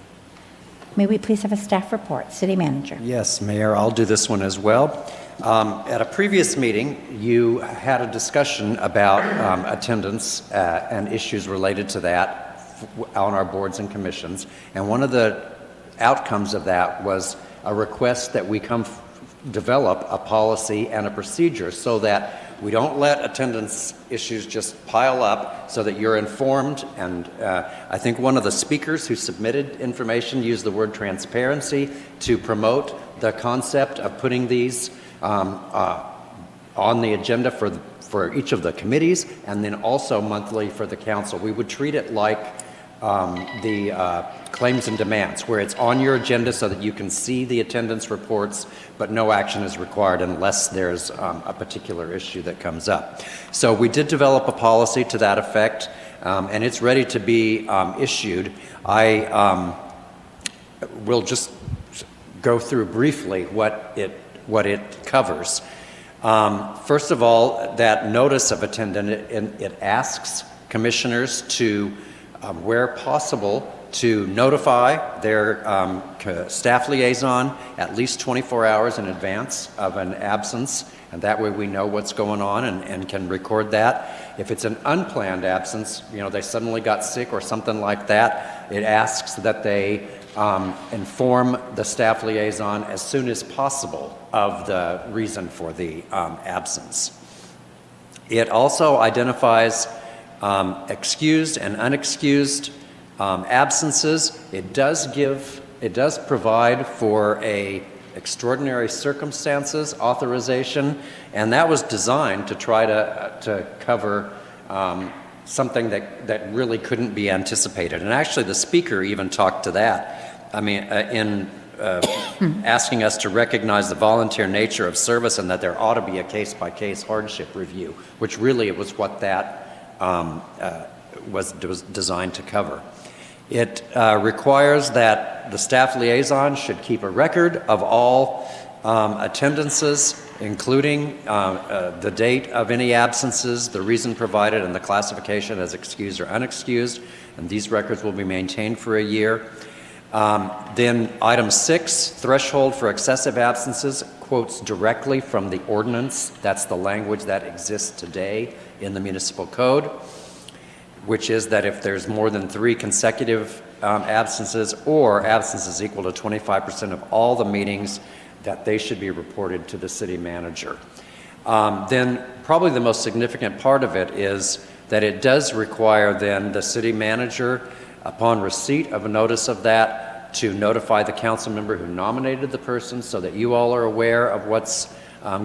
May we please have a staff report? City Manager. Yes, Mayor, I'll do this one as well. At a previous meeting, you had a discussion about attendance and issues related to that on our boards and commissions. And one of the outcomes of that was a request that we develop a policy and a procedure so that we don't let attendance issues just pile up, so that you're informed. And I think one of the speakers who submitted information used the word transparency to promote the concept of putting these on the agenda for each of the committees, and then also monthly for the council. We would treat it like the claims and demands, where it's on your agenda so that you can see the attendance reports, but no action is required unless there's a particular issue that comes up. So we did develop a policy to that effect, and it's ready to be issued. I will just go through briefly what it covers. First of all, that notice of attendance, it asks commissioners to, where possible, to notify their staff liaison at least 24 hours in advance of an absence, and that way we know what's going on and can record that. If it's an unplanned absence, they suddenly got sick or something like that, it asks that they inform the staff liaison as soon as possible of the reason for the absence. It also identifies excused and unexcused absences. It does provide for a extraordinary circumstances authorization, and that was designed to try to cover something that really couldn't be anticipated. And actually, the speaker even talked to that. I mean, in asking us to recognize the volunteer nature of service and that there ought to be a case-by-case hardship review, which really it was what that was designed to cover. It requires that the staff liaison should keep a record of all attendances, including the date of any absences, the reason provided, and the classification as excused or unexcused, and these records will be maintained for a year. Then item 6, threshold for excessive absences, quotes directly from the ordinance. That's the language that exists today in the municipal code, which is that if there's more than 3 consecutive absences or absences equal to 25% of all the meetings, that they should be reported to the city manager. Then probably the most significant part of it is that it does require then the city manager, upon receipt of a notice of that, to notify the council member who nominated the person so that you all are aware of what's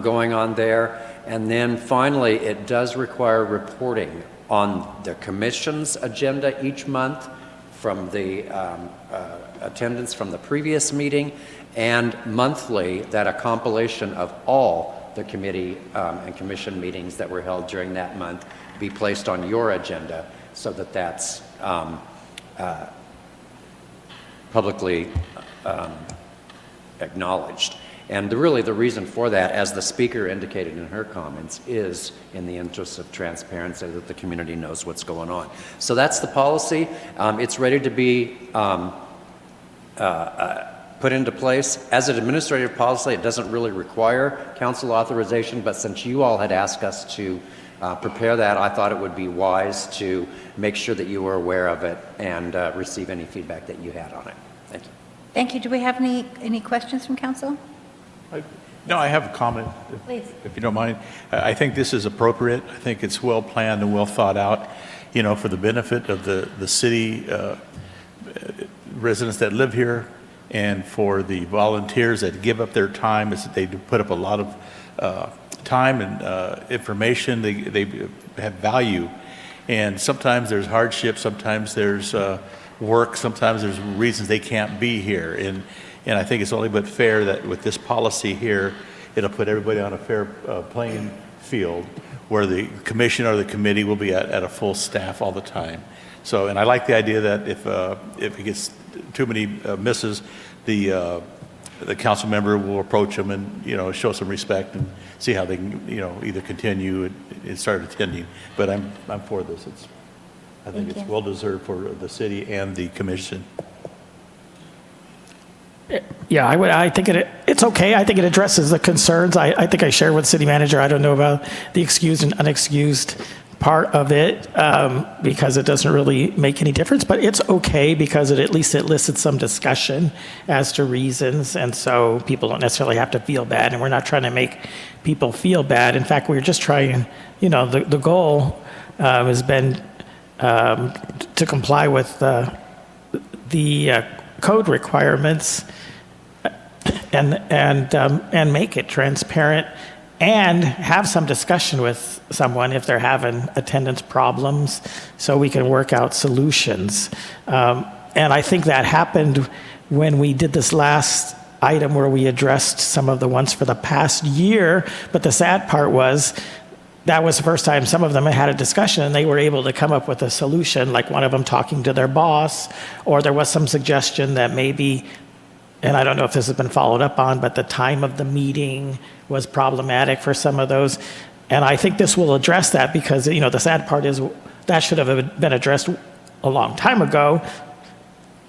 going on there. And then finally, it does require reporting on the commission's agenda each month from the attendance from the previous meeting, and monthly that a compilation of all the committee and commission meetings that were held during that month be placed on your agenda so that that's publicly acknowledged. And really the reason for that, as the speaker indicated in her comments, is in the interest of transparency, that the community knows what's going on. So that's the policy. It's ready to be put into place. As an administrative policy, it doesn't really require council authorization, but since you all had asked us to prepare that, I thought it would be wise to make sure that you were aware of it and receive any feedback that you had on it. Thank you. Thank you. Do we have any questions from council? No, I have a comment, Please. if you don't mind. I think this is appropriate. I think it's well planned and well thought out, for the benefit of the city residents that live here, and for the volunteers that give up their time. They put up a lot of time and information. They have value, and sometimes there's hardship, sometimes there's work, sometimes there's reasons they can't be here, and I think it's only but fair that with this policy here, it'll put everybody on a fair playing field where the commission or the committee will be at a full staff all the time. So, and I like the idea that if it gets too many misses, the council member will approach them and show some respect and see how they can either continue and start attending. But I'm for this. I think it's well deserved for the city and the commission. Yeah, I think it's okay. I think it addresses the concerns. I think I share with city manager. I don't know about the excused and unexcused part of it because it doesn't really make any difference, but it's okay because at least it elicits some discussion as to reasons, and so people don't necessarily have to feel bad, and we're not trying to make people feel bad. In fact, we're just trying, the goal has been to comply with the code requirements and make it transparent and have some discussion with someone if they're having attendance problems so we can work out solutions. And I think that happened when we did this last item where we addressed some of the ones for the past year, but the sad part was that was the first time some of them had a discussion and they were able to come up with a solution, like one of them talking to their boss, or there was some suggestion that maybe and I don't know if this has been followed up on, but the time of the meeting was problematic for some of those. And I think this will address that because, the sad part is that should have been addressed a long time ago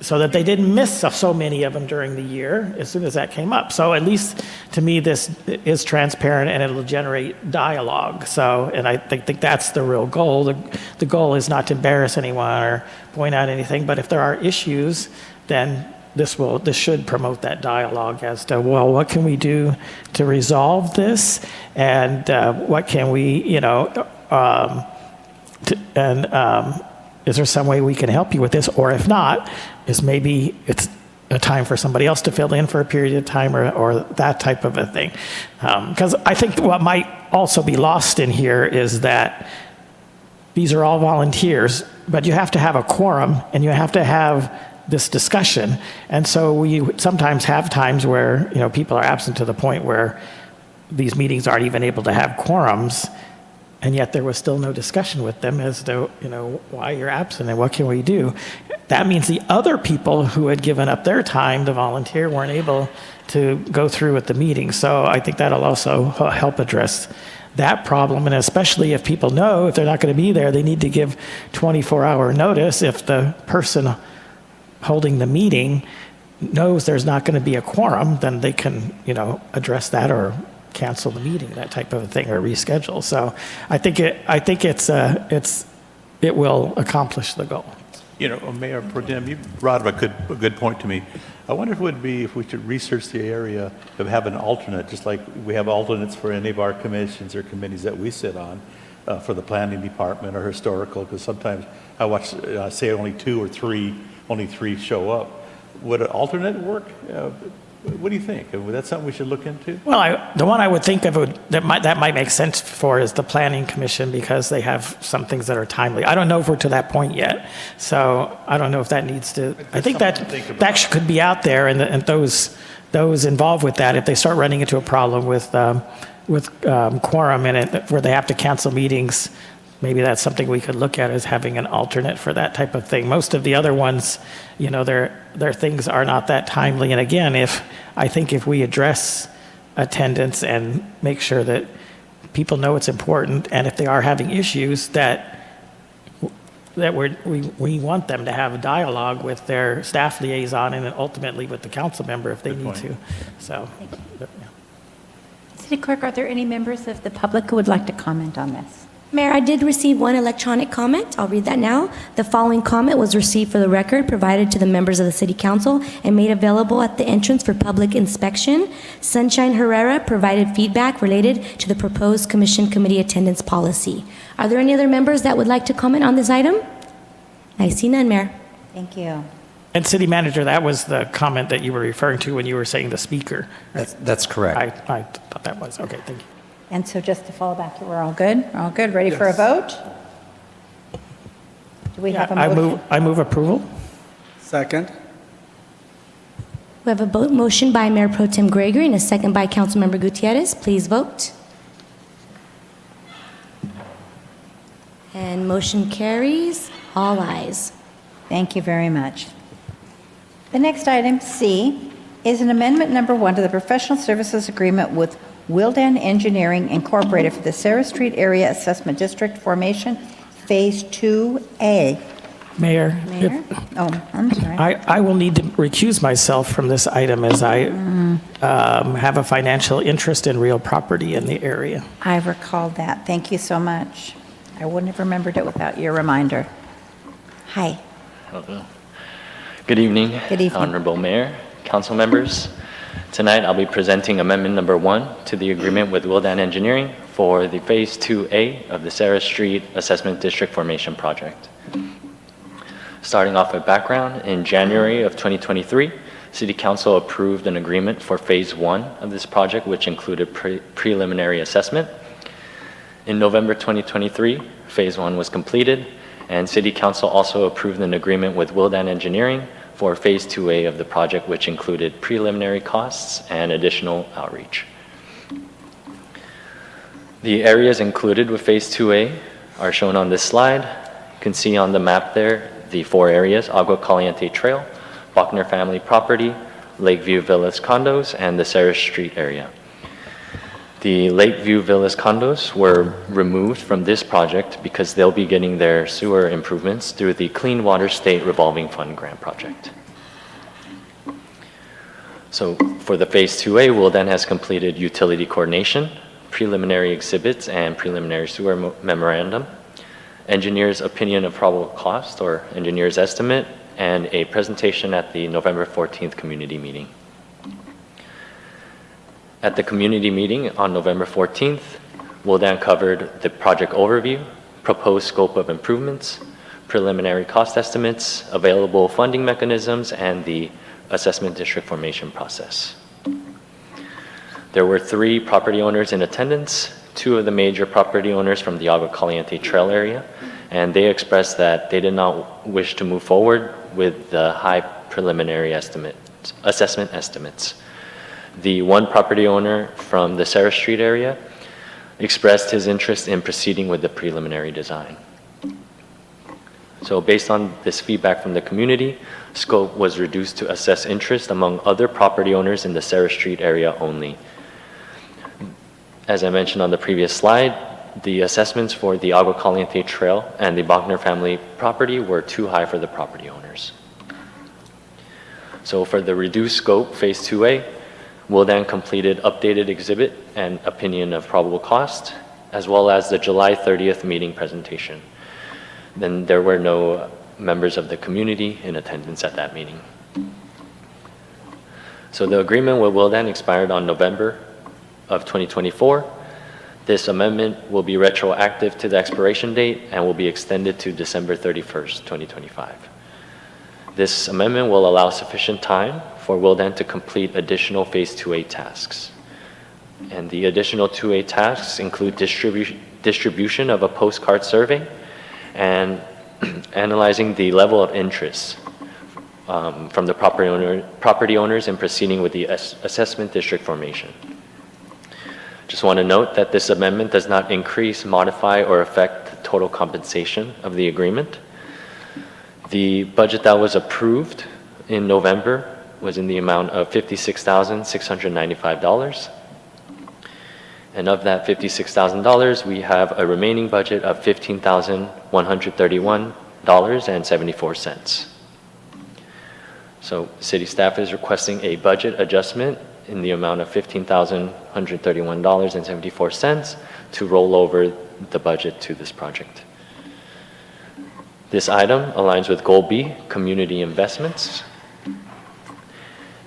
so that they didn't miss so many of them during the year as soon as that came up. So at least to me, this is transparent and it'll generate dialogue. So, and I think that's the real goal. The goal is not to embarrass anyone or point out anything, but if there are issues, then this should promote that dialogue as to, well, what can we do to resolve this? And what can we, is there some way we can help you with this? Or if not, is maybe it's a time for somebody else to fill in for a period of time or that type of a thing. Because I think what might also be lost in here is that these are all volunteers, but you have to have a quorum and you have to have this discussion. And so we sometimes have times where, people are absent to the point where these meetings aren't even able to have quorums. And yet there was still no discussion with them as to, why you're absent and what can we do. That means the other people who had given up their time to volunteer weren't able to go through with the meeting. So I think that'll also help address that problem. And especially if people know if they're not going to be there, they need to give 24-hour notice. If the person holding the meeting knows there's not going to be a quorum, then they can, address that or cancel the meeting, that type of a thing, or reschedule. So I think it will accomplish the goal. Mayor Pro Tem, you brought up a good point to me. I wonder if we should research the area of having an alternate, just like we have alternates for any of our commissions or committees that we sit on, for the planning department or historical, because sometimes I watch, say only 2 or 3, only 3 show up. Would an alternate work? What do you think? Is that something we should look into? Well, the one I would think of that might make sense for is the Planning Commission, because they have some things that are timely. I don't know if we're to that point yet, so I don't know if that needs to. I think that could be out there, and those involved with that, if they start running into a problem with quorum in it, where they have to cancel meetings, maybe that's something we could look at as having an alternate for that type of thing. Most of the other ones, their things are not that timely. And again, I think if we address attendance and make sure that people know it's important, and if they are having issues, that we want them to have a dialogue with their staff liaison and then ultimately with the council member if they need to. So, yeah. City Clerk, are there any members of the public who would like to comment on this? Mayor, I did receive one electronic comment. I'll read that now. The following comment was received for the record, provided to the members of the City Council, and made available at the entrance for public inspection. Sunshine Herrera provided feedback related to the proposed Commission Committee attendance policy. Are there any other members that would like to comment on this item? I see none, Mayor. Thank you. And City Manager, that was the comment that you were referring to when you were saying the speaker. That's correct. I thought that was. Okay, thank you. And so just to follow back, we're all good? We're all good? Ready for a vote? Do we have a motion? I move approval. Second. We have a motion by Mayor Pro Tem Gregory and a second by Councilmember Gutierrez. Please vote. And motion carries. All ayes. Thank you very much. The next item, C, is an amendment number 1 to the professional services agreement with Wildan Engineering Incorporated for the Sarah Street Area Assessment District Formation, Phase 2A. Mayor? Mayor? Oh, I'm sorry. I will need to recuse myself from this item as I have a financial interest in real property in the area. I recalled that. Thank you so much. I wouldn't have remembered it without your reminder. Hi. Hello. Good evening. Good evening. Honorable Mayor, council members. Tonight, I'll be presenting amendment number 1 to the agreement with Wildan Engineering for the Phase 2A of the Sarah Street Assessment District Formation Project. Starting off with background, in January of 2023, City Council approved an agreement for Phase 1 of this project, which included preliminary assessment. In November 2023, Phase 1 was completed, and City Council also approved an agreement with Wildan Engineering for Phase 2A of the project, which included preliminary costs and additional outreach. The areas included with Phase 2A are shown on this slide. You can see on the map there the 4 areas: Agua Caliente Trail, Bachner Family Property, Lakeview Villas condos, and the Sarah Street area. The Lakeview Villas condos were removed from this project because they'll be getting their sewer improvements through the Clean Water State Revolving Fund grant project. So for the Phase 2A, Willdan has completed utility coordination, preliminary exhibits, and preliminary sewer memorandum, engineer's opinion of probable cost or engineer's estimate, and a presentation at the November 14th community meeting. At the community meeting on November 14th, Willdan covered the project overview, proposed scope of improvements, preliminary cost estimates, available funding mechanisms, and the assessment district formation process. There were 3 property owners in attendance, 2 of the major property owners from the Agua Caliente Trail area, and they expressed that they did not wish to move forward with the high preliminary assessment estimates. The one property owner from the Sarah Street area expressed his interest in proceeding with the preliminary design. So based on this feedback from the community, scope was reduced to assess interest among other property owners in the Sarah Street area only. As I mentioned on the previous slide, the assessments for the Agua Caliente Trail and the Bachner family property were too high for the property owners. So for the reduced scope, Phase 2A, Willdan completed updated exhibit and opinion of probable cost, as well as the July 30th meeting presentation. Then there were no members of the community in attendance at that meeting. So the agreement with Willdan expired on November of 2024. This amendment will be retroactive to the expiration date and will be extended to December 31st, 2025. This amendment will allow sufficient time for Willdan to complete additional Phase 2A tasks. And the additional 2A tasks include distribution of a postcard survey and analyzing the level of interest from the property owners in proceeding with the assessment district formation. Just want to note that this amendment does not increase, modify, or affect the total compensation of the agreement. The budget that was approved in November was in the amount of $56,695. And of that $56,000, we have a remaining budget of $15,131.74. So city staff is requesting a budget adjustment in the amount of $15,131.74 to roll over the budget to this project. This item aligns with Goal B, community investments.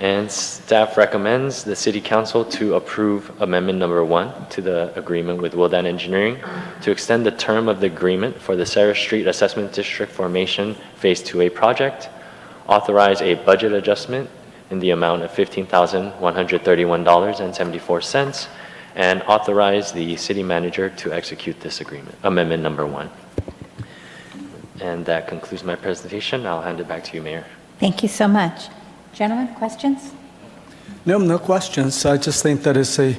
And staff recommends the City Council to approve Amendment Number 1 to the agreement with Willdan Engineering to extend the term of the agreement for the Sarah Street Assessment District Formation Phase 2A project, authorize a budget adjustment in the amount of $15,131.74, and authorize the city manager to execute this agreement, Amendment Number 1. And that concludes my presentation. I'll hand it back to you, Mayor. Thank you so much. Gentlemen, questions? No questions. I just think that it's a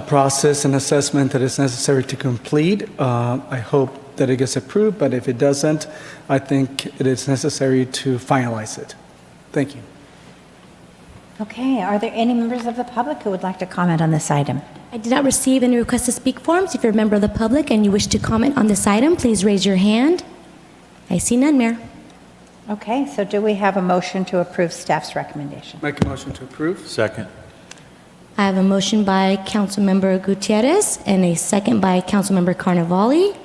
process and assessment that is necessary to complete. I hope that it gets approved, but if it doesn't, I think it is necessary to finalize it. Thank you. Okay, are there any members of the public who would like to comment on this item? I did not receive any request to speak forms. If you're a member of the public and you wish to comment on this item, please raise your hand. I see none, Mayor. Okay, so do we have a motion to approve staff's recommendation? Make a motion to approve. Second. I have a motion by Councilmember Gutierrez and a second by Councilmember Carnevale.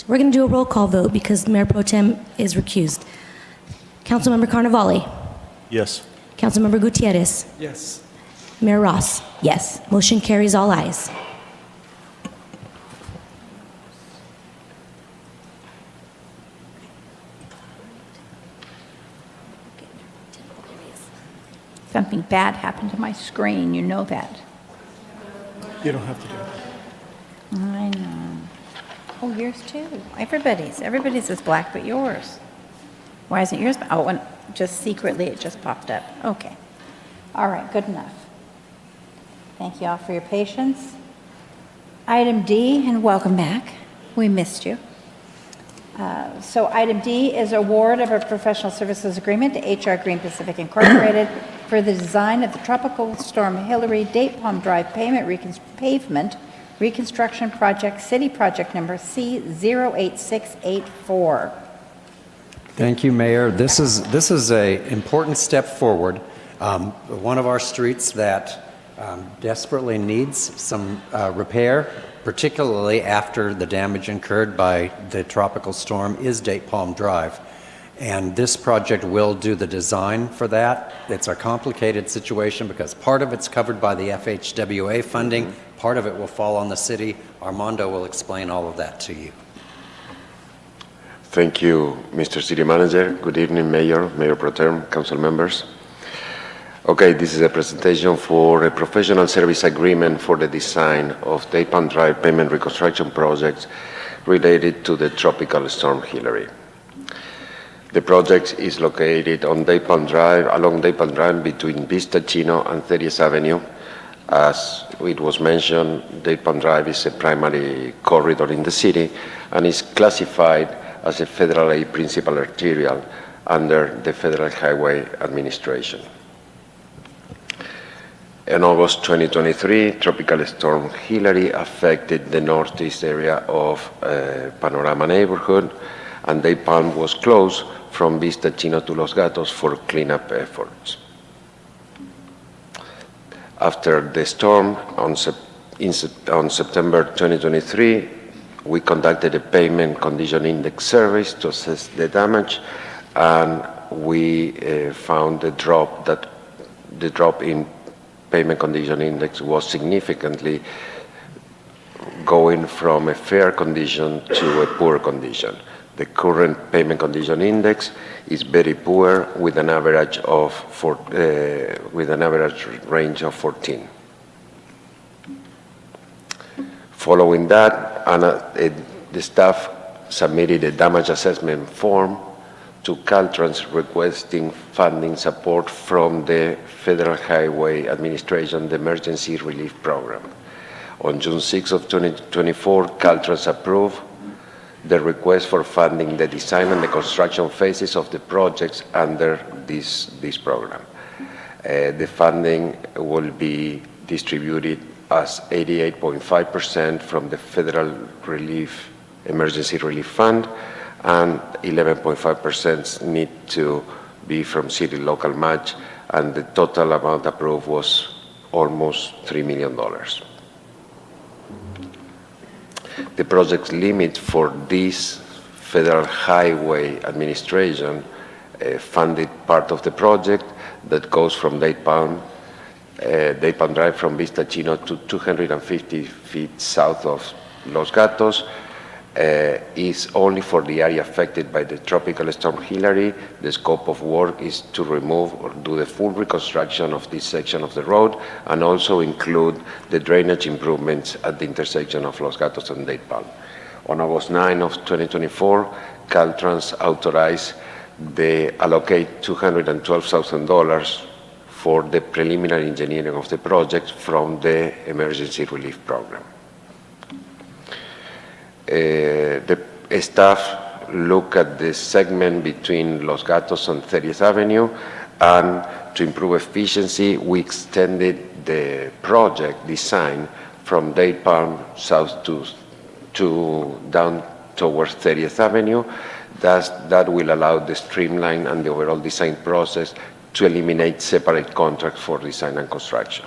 We're going to do a roll call vote because Mayor Pro Tem is recused. Councilmember Carnevale. Yes. Councilmember Gutierrez. Yes. Mayor Ross. Yes. Motion carries all ayes. Something bad happened to my screen, you know that. You don't have to do it. I know. Oh, yours too. Everybody's is black but yours. Why isn't yours? Oh, and just secretly it just popped up. Okay. All right, good enough. Thank you all for your patience. Item D, and welcome back. We missed you. So item D is award of a professional services agreement to HR Green Pacific Incorporated for the design of the Tropical Storm Hillary Date Palm Drive pavement reconstruction project, city project number C08684. Thank you, Mayor. This is a important step forward. One of our streets that desperately needs some repair, particularly after the damage incurred by the tropical storm, is Date Palm Drive. And this project will do the design for that. It's a complicated situation because part of it's covered by the FHWA funding, part of it will fall on the city. Armando will explain all of that to you. Thank you, Mr. City Manager. Good evening, Mayor, Mayor Pro Tem, Council members. Okay, this is a presentation for a professional service agreement for the design of Date Palm Drive pavement reconstruction projects related to the tropical storm Hillary. The project is located on Date Palm Drive, along Date Palm Drive between Vista Chino and 30th Avenue. As it was mentioned, Date Palm Drive is a primary corridor in the city and is classified as a Federal Aid Principal Arterial under the Federal Highway Administration. In August 2023, Tropical Storm Hillary affected the northeast area of Panorama neighborhood, and Date Palm was closed from Vista Chino to Los Gatos for cleanup efforts. After the storm, on September 2023, we conducted a payment condition index service to assess the damage, and we found the drop in payment condition index was significantly going from a fair condition to a poor condition. The current payment condition index is very poor with an average range of 14. Following that, the staff submitted a damage assessment form to Caltrans requesting funding support from the Federal Highway Administration, the Emergency Relief Program. On June 6 of 2024, Caltrans approved the request for funding the design and the construction phases of the projects under this program. The funding will be distributed as 88.5% from the Federal Emergency Relief Fund, and 11.5% need to be from city local match, and the total amount approved was almost $3 million. The project limit for this Federal Highway Administration funded part of the project that goes from Date Palm Drive from Vista Chino to 250 feet south of Los Gatos, is only for the area affected by the tropical storm Hillary. The scope of work is to remove or do the full reconstruction of this section of the road, and also include the drainage improvements at the intersection of Los Gatos and Date Palm. On August 9 of 2024, Caltrans authorized the allocate $212,000 for the preliminary engineering of the project from the Emergency Relief Program. The staff look at the segment between Los Gatos and 30th Avenue, and to improve efficiency, we extended the project design from Date Palm south to down towards 30th Avenue. That will allow the streamline and the overall design process to eliminate separate contracts for design and construction.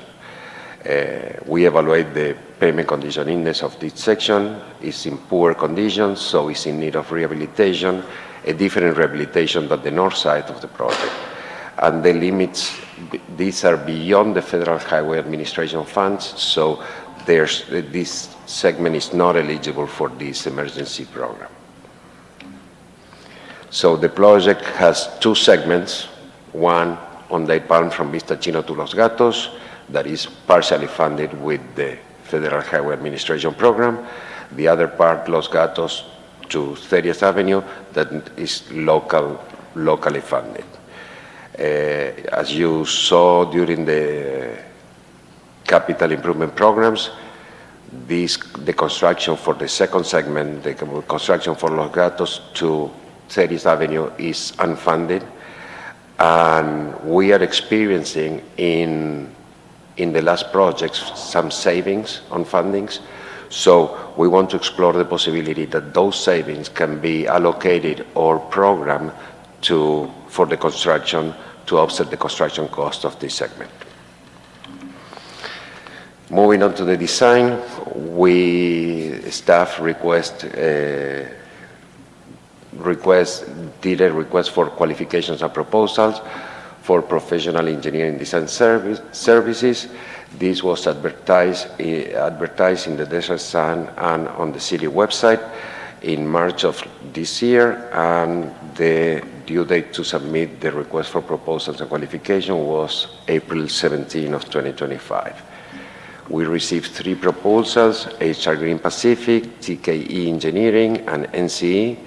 We evaluate the payment condition index of this section. Is in poor condition, so it's in need of rehabilitation, a different rehabilitation than the north side of the project. And the limits, these are beyond the Federal Highway Administration funds, so this segment is not eligible for this emergency program. So the project has two segments, one on Date Palm from Vista Chino to Los Gatos, that is partially funded with the Federal Highway Administration program. The other part, Los Gatos to 30th Avenue, that is locally funded. As you saw during the capital improvement programs, the construction for the second segment, the construction for Los Gatos to 30th Avenue is unfunded. And we are experiencing in the last projects some savings on fundings. So we want to explore the possibility that those savings can be allocated or programmed for the construction to offset the construction cost of this segment. Moving on to the design, staff did a request for qualifications and proposals for professional engineering design services. This was advertised in the Desert Sun and on the city website in March of this year, and the due date to submit the request for proposals and qualification was April 17 of 2025. We received 3 proposals, HR Green Pacific, TKE Engineering, and NCE.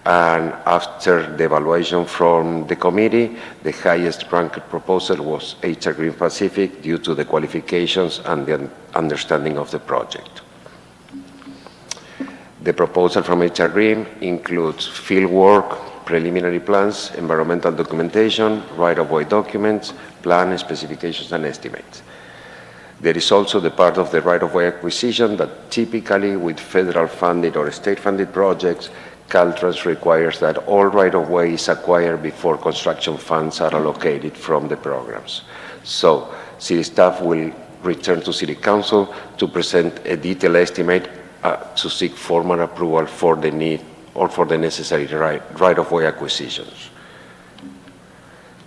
And after the evaluation from the committee, the highest ranked proposal was HR Green Pacific due to the qualifications and the understanding of the project. The proposal from HR Green includes field work, preliminary plans, environmental documentation, right-of-way documents, plan specifications, and estimates. There is also the part of the right-of-way acquisition that typically with federal funded or state funded projects, Caltrans requires that all right-of-way is acquired before construction funds are allocated from the programs. So city staff will return to City Council to present a detailed estimate to seek formal approval for the need or for the necessary right-of-way acquisitions.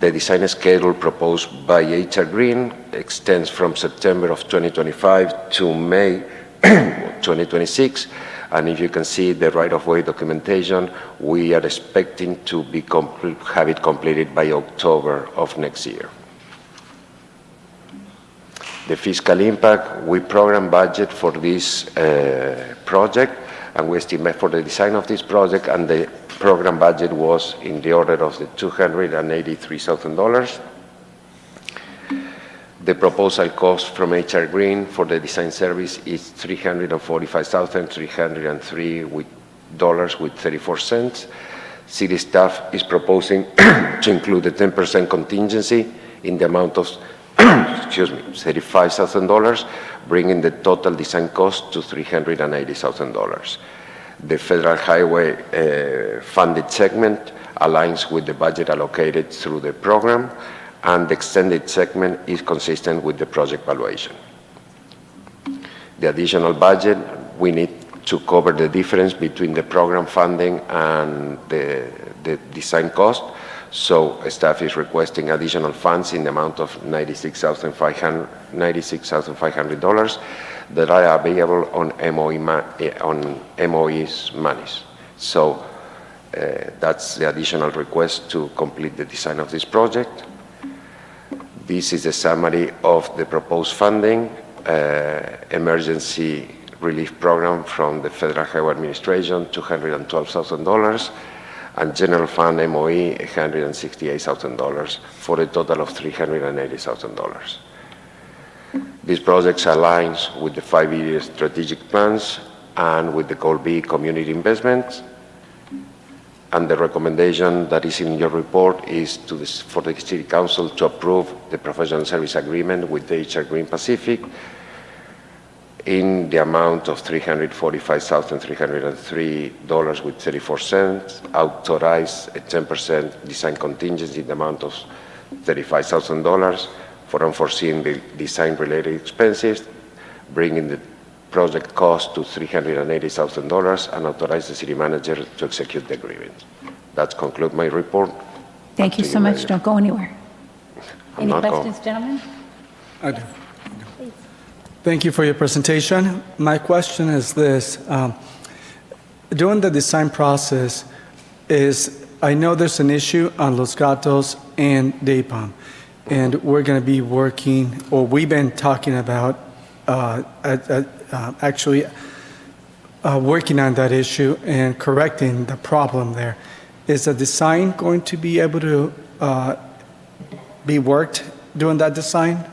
The design schedule proposed by HR Green extends from September of 2025 to May 2026. And if you can see the right-of-way documentation, we are expecting to have it completed by October of next year. The fiscal impact, we program budget for this project, and we estimate for the design of this project, and the program budget was in the order of the $283,000. The proposal cost from HR Green for the design service is $345,303.34. City staff is proposing to include a 10% contingency in the amount of $35,000, bringing the total design cost to $380,000. The federal highway funded segment aligns with the budget allocated through the program, and the extended segment is consistent with the project valuation. The additional budget, we need to cover the difference between the program funding and the design cost. So staff is requesting additional funds in the amount of $96,500 that are available on MOE's monies. So that's the additional request to complete the design of this project. This is a summary of the proposed funding, emergency relief program from the Federal Highway Administration, $212,000, and general fund MOE, $168,000, for a total of $380,000. These projects aligns with the 5-year strategic plans and with the Goal B community investments. And the recommendation that is in your report is for the City Council to approve the professional service agreement with HR Green Pacific in the amount of $345,303.34, authorize a 10% design contingency in the amount of $35,000 for unforeseen design-related expenses, bringing the project cost to $380,000, and authorize the city manager to execute the agreement. That concludes my report. Thank you so much. Don't go anywhere. I'm Any not going. questions, gentlemen? I do. Thank you for your presentation. My question is this. During the design process, I know there's an issue on Los Gatos and Daypalm, and we're going to be working, or we've been talking about working on that issue and correcting the problem there. Is the design going to be able to be worked during that design?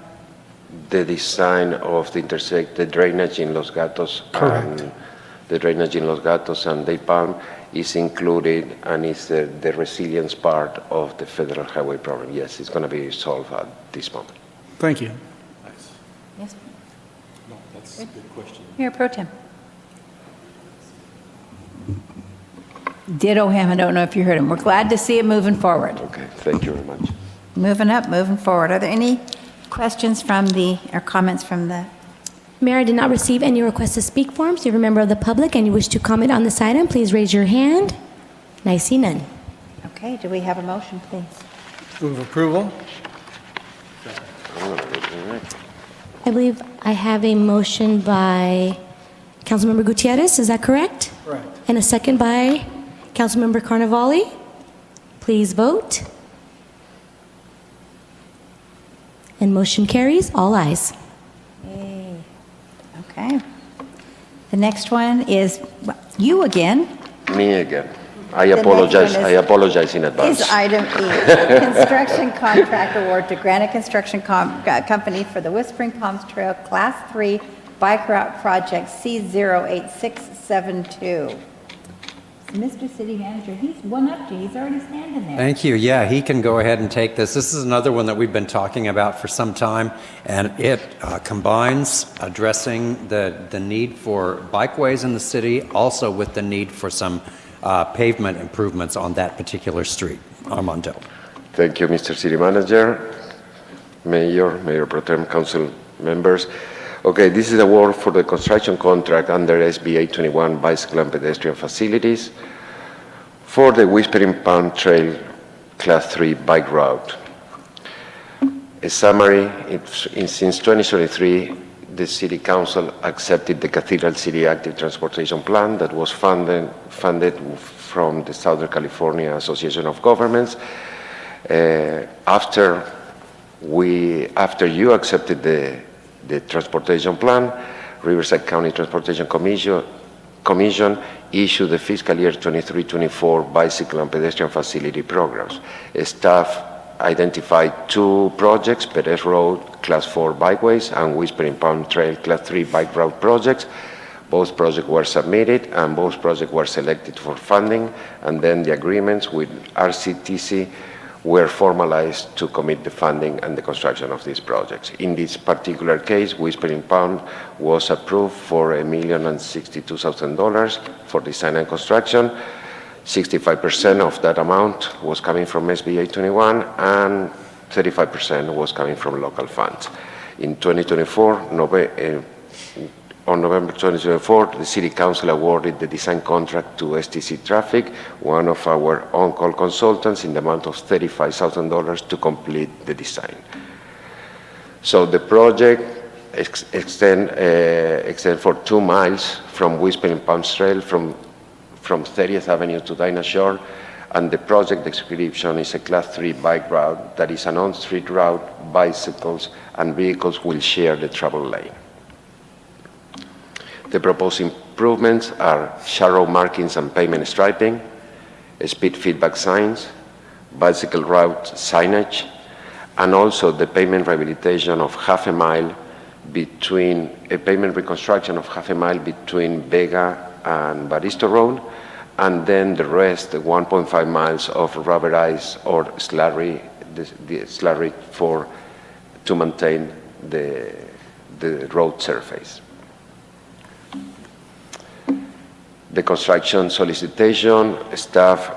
the design of the drainage in Los Gatos. Correct. And the drainage in Los Gatos and Day Palm is included and is the resilience part of the federal highway program. Yes, it's going to be solved at this moment. Thank you. Yes, No, that's a good question. Mayor Pro Tem. Ditto him. I don't know if you heard him. We're glad to see it moving forward. Okay, thank you very much. Moving up, moving forward. Are there any questions or comments from the? Mayor, I did not receive any requests to speak forms. If you're a member of the public and you wish to comment on this item, please raise your hand. And I see none. Okay, do we have a motion, please? Move approval? I believe I have a motion by Councilmember Gutierrez. Is that correct? Correct. And a second by Councilmember Carnevale. Please vote. And motion carries. All ayes. Yay. Okay. The next one is you again. Me again. I next apologize. one is- I apologize in advance. Is item E, construction contract award to Granite Construction Company for the Whispering Palms Trail Class 3 Bike Route Project C08672. Mr. City Manager, he's one up to you. He's already standing there. Thank you. Yeah, he can go ahead and take this. This is another one that we've been talking about for some time, and it combines addressing the need for bikeways in the city, also with the need for some pavement improvements on that particular street. Armando. Thank you, Mr. City Manager, Mayor Pro Tem, Council members. Okay, this is award for the construction contract under SB 821 Bicycle and Pedestrian Facilities for the Whispering Palm Trail Class 3 bike route. A summary, since 2023, the City Council accepted the Cathedral City Active Transportation Plan that was funded from the Southern California Association of Governments. After you accepted the transportation plan, Riverside County Transportation Commission issued the fiscal year 23-24 bicycle and pedestrian facility programs. Staff identified 2 projects, Perez Road Class 4 bikeways and Whispering Palm Trail Class 3 bike route projects. Both projects were submitted and both projects were selected for funding, and then the agreements with RCTC were formalized to commit the funding and the construction of these projects. In this particular case, Whispering Palm was approved for $1,062,000 for design and construction. 65% of that amount was coming from SB 821 and 35% was coming from local funds. In 2024, on November 2024, the City Council awarded the design contract to STC Traffic, one of our on-call consultants, in the amount of $35,000 to complete the design. So the project extend for 2 miles from Whispering Palm Trail from 30th Avenue to Dinah Shore, and the project description is a Class 3 bike route that is an on-street route. Bicycles and vehicles will share the travel lane. The proposed improvements are shallow markings and pavement striping, speed feedback signs, bicycle route signage, and also the pavement rehabilitation of half a mile between, a pavement reconstruction of half a mile between Vega and Baristo Road, and then the rest, the 1.5 miles of rubberized or slurry, the slurry to maintain the road surface. The construction solicitation, staff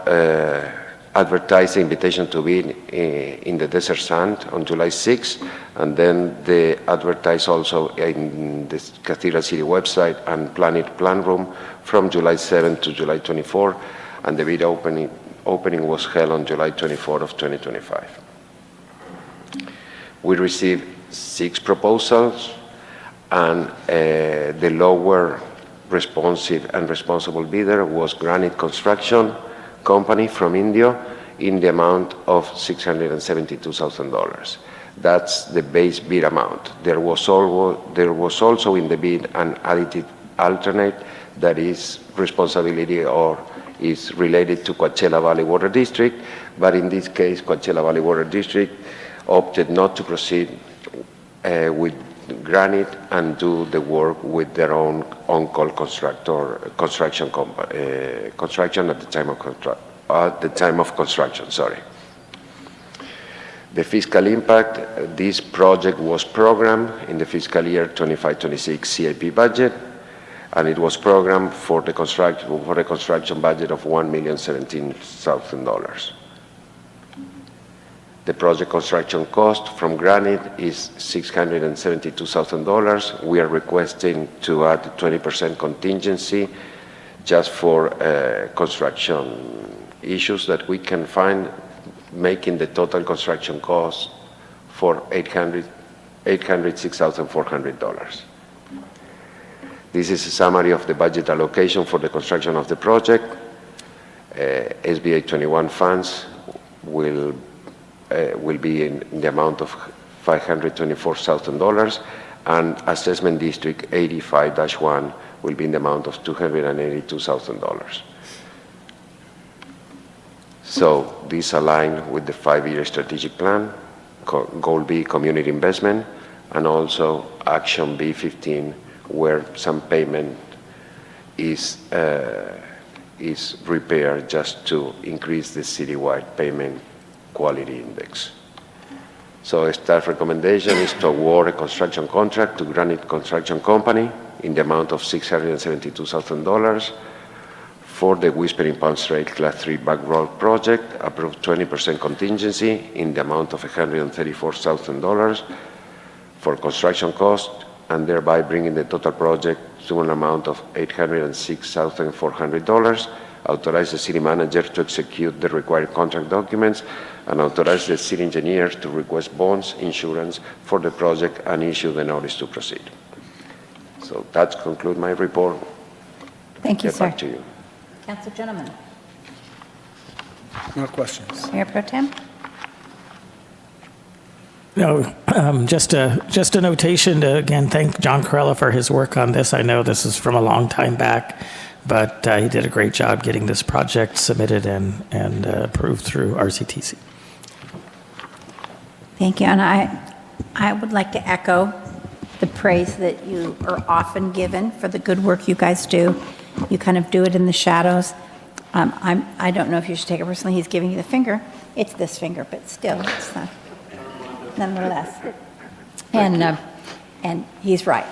advertised the invitation to bid in the Desert Sand on July 6, and then they advertised also in the Cathedral City website and Planet Plan Room from July 7 to July 24, and the bid opening was held on July 24 of 2025. We received 6 proposals, and the lower responsive and responsible bidder was Granite Construction Company from India in the amount of $672,000. That's the base bid amount. There was also in the bid an additive alternate that is responsibility or is related to Coachella Valley Water District, but in this case, Coachella Valley Water District opted not to proceed with Granite and do the work with their own on-call construction at the time of construction. Sorry. The fiscal impact, this project was programmed in the fiscal year 25-26 CIP budget, and it was programmed for the construction budget of $1,017,000. The project construction cost from Granite is $672,000. We are requesting to add 20% contingency just for construction issues that we can find, making the total construction cost for $806,400. This is a summary of the budget allocation for the construction of the project. SBA 21 funds will be in the amount of $524,000, and Assessment District 85-1 will be in the amount of $282,000. So these align with the 5-year strategic plan, Goal B, community investment, and also Action B15, where some payment is repaired just to increase the citywide payment quality index. So staff recommendation is to award a construction contract to Granite Construction Company in the amount of $672,000 for the Whispering Pond Trail Class 3 Back Road project, approved 20% contingency in the amount of $134,000 for construction cost, and thereby bringing the total project to an amount of $806,400. Authorize the city manager to execute the required contract documents, and authorize the city engineer to request bonds, insurance for the project, and issue the notice to proceed. So that concludes my report. Thank you, Get sir. back to you. Council gentlemen. No questions. Mayor Pro Tem? No, just a notation to, again, thank John Corella for his work on this. I know this is from a long time back, but he did a great job getting this project submitted and approved through RCTC. Thank you, and I would like to echo the praise that you are often given for the good work you guys do. You kind of do it in the shadows. I don't know if you should take it personally, he's giving you the finger. It's this finger, but still, it's not, nonetheless. And he's right.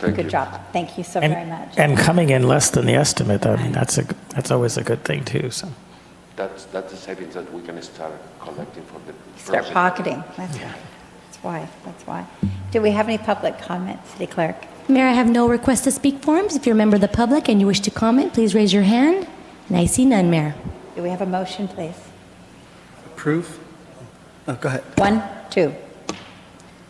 Good job. Thank you so very much. And coming in less than the estimate, I mean, that's always a good thing too, so. That's the savings that we can start collecting for the Start project. pocketing. That's why. Do we have any public comments, City Clerk? Mayor, I have no request to speak forms. If you're a member of the public and you wish to comment, please raise your hand. And I see none, Mayor. Do we have a motion, please? Approve? Oh, go ahead. 1, 2.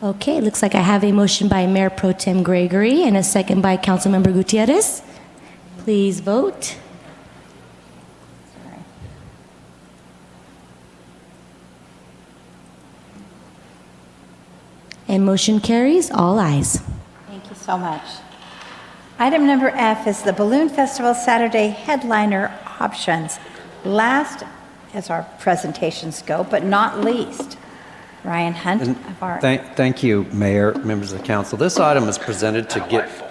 Okay, it looks like I have a motion by Mayor Pro Tem Gregory and a second by Councilmember Gutierrez. Please vote. And motion carries, all ayes. Thank you so much. Item number F is the Balloon Festival Saturday headliner options. Last, as our presentations go, but not least, Ryan Hunt of our... Thank you, Mayor, members of the council. This item is presented to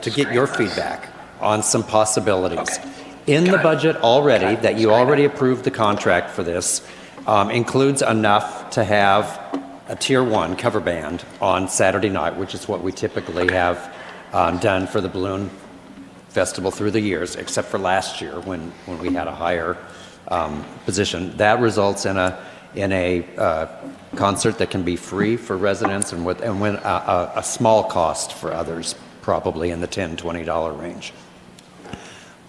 get your feedback on some possibilities. In the budget already, that you already approved the contract for this, includes enough to have a Tier 1 cover band on Saturday night, which is what we typically have done for the Balloon Festival through the years, except for last year when we had a higher position. That results in a concert that can be free for residents and a small cost for others, probably in the $10, $20 range.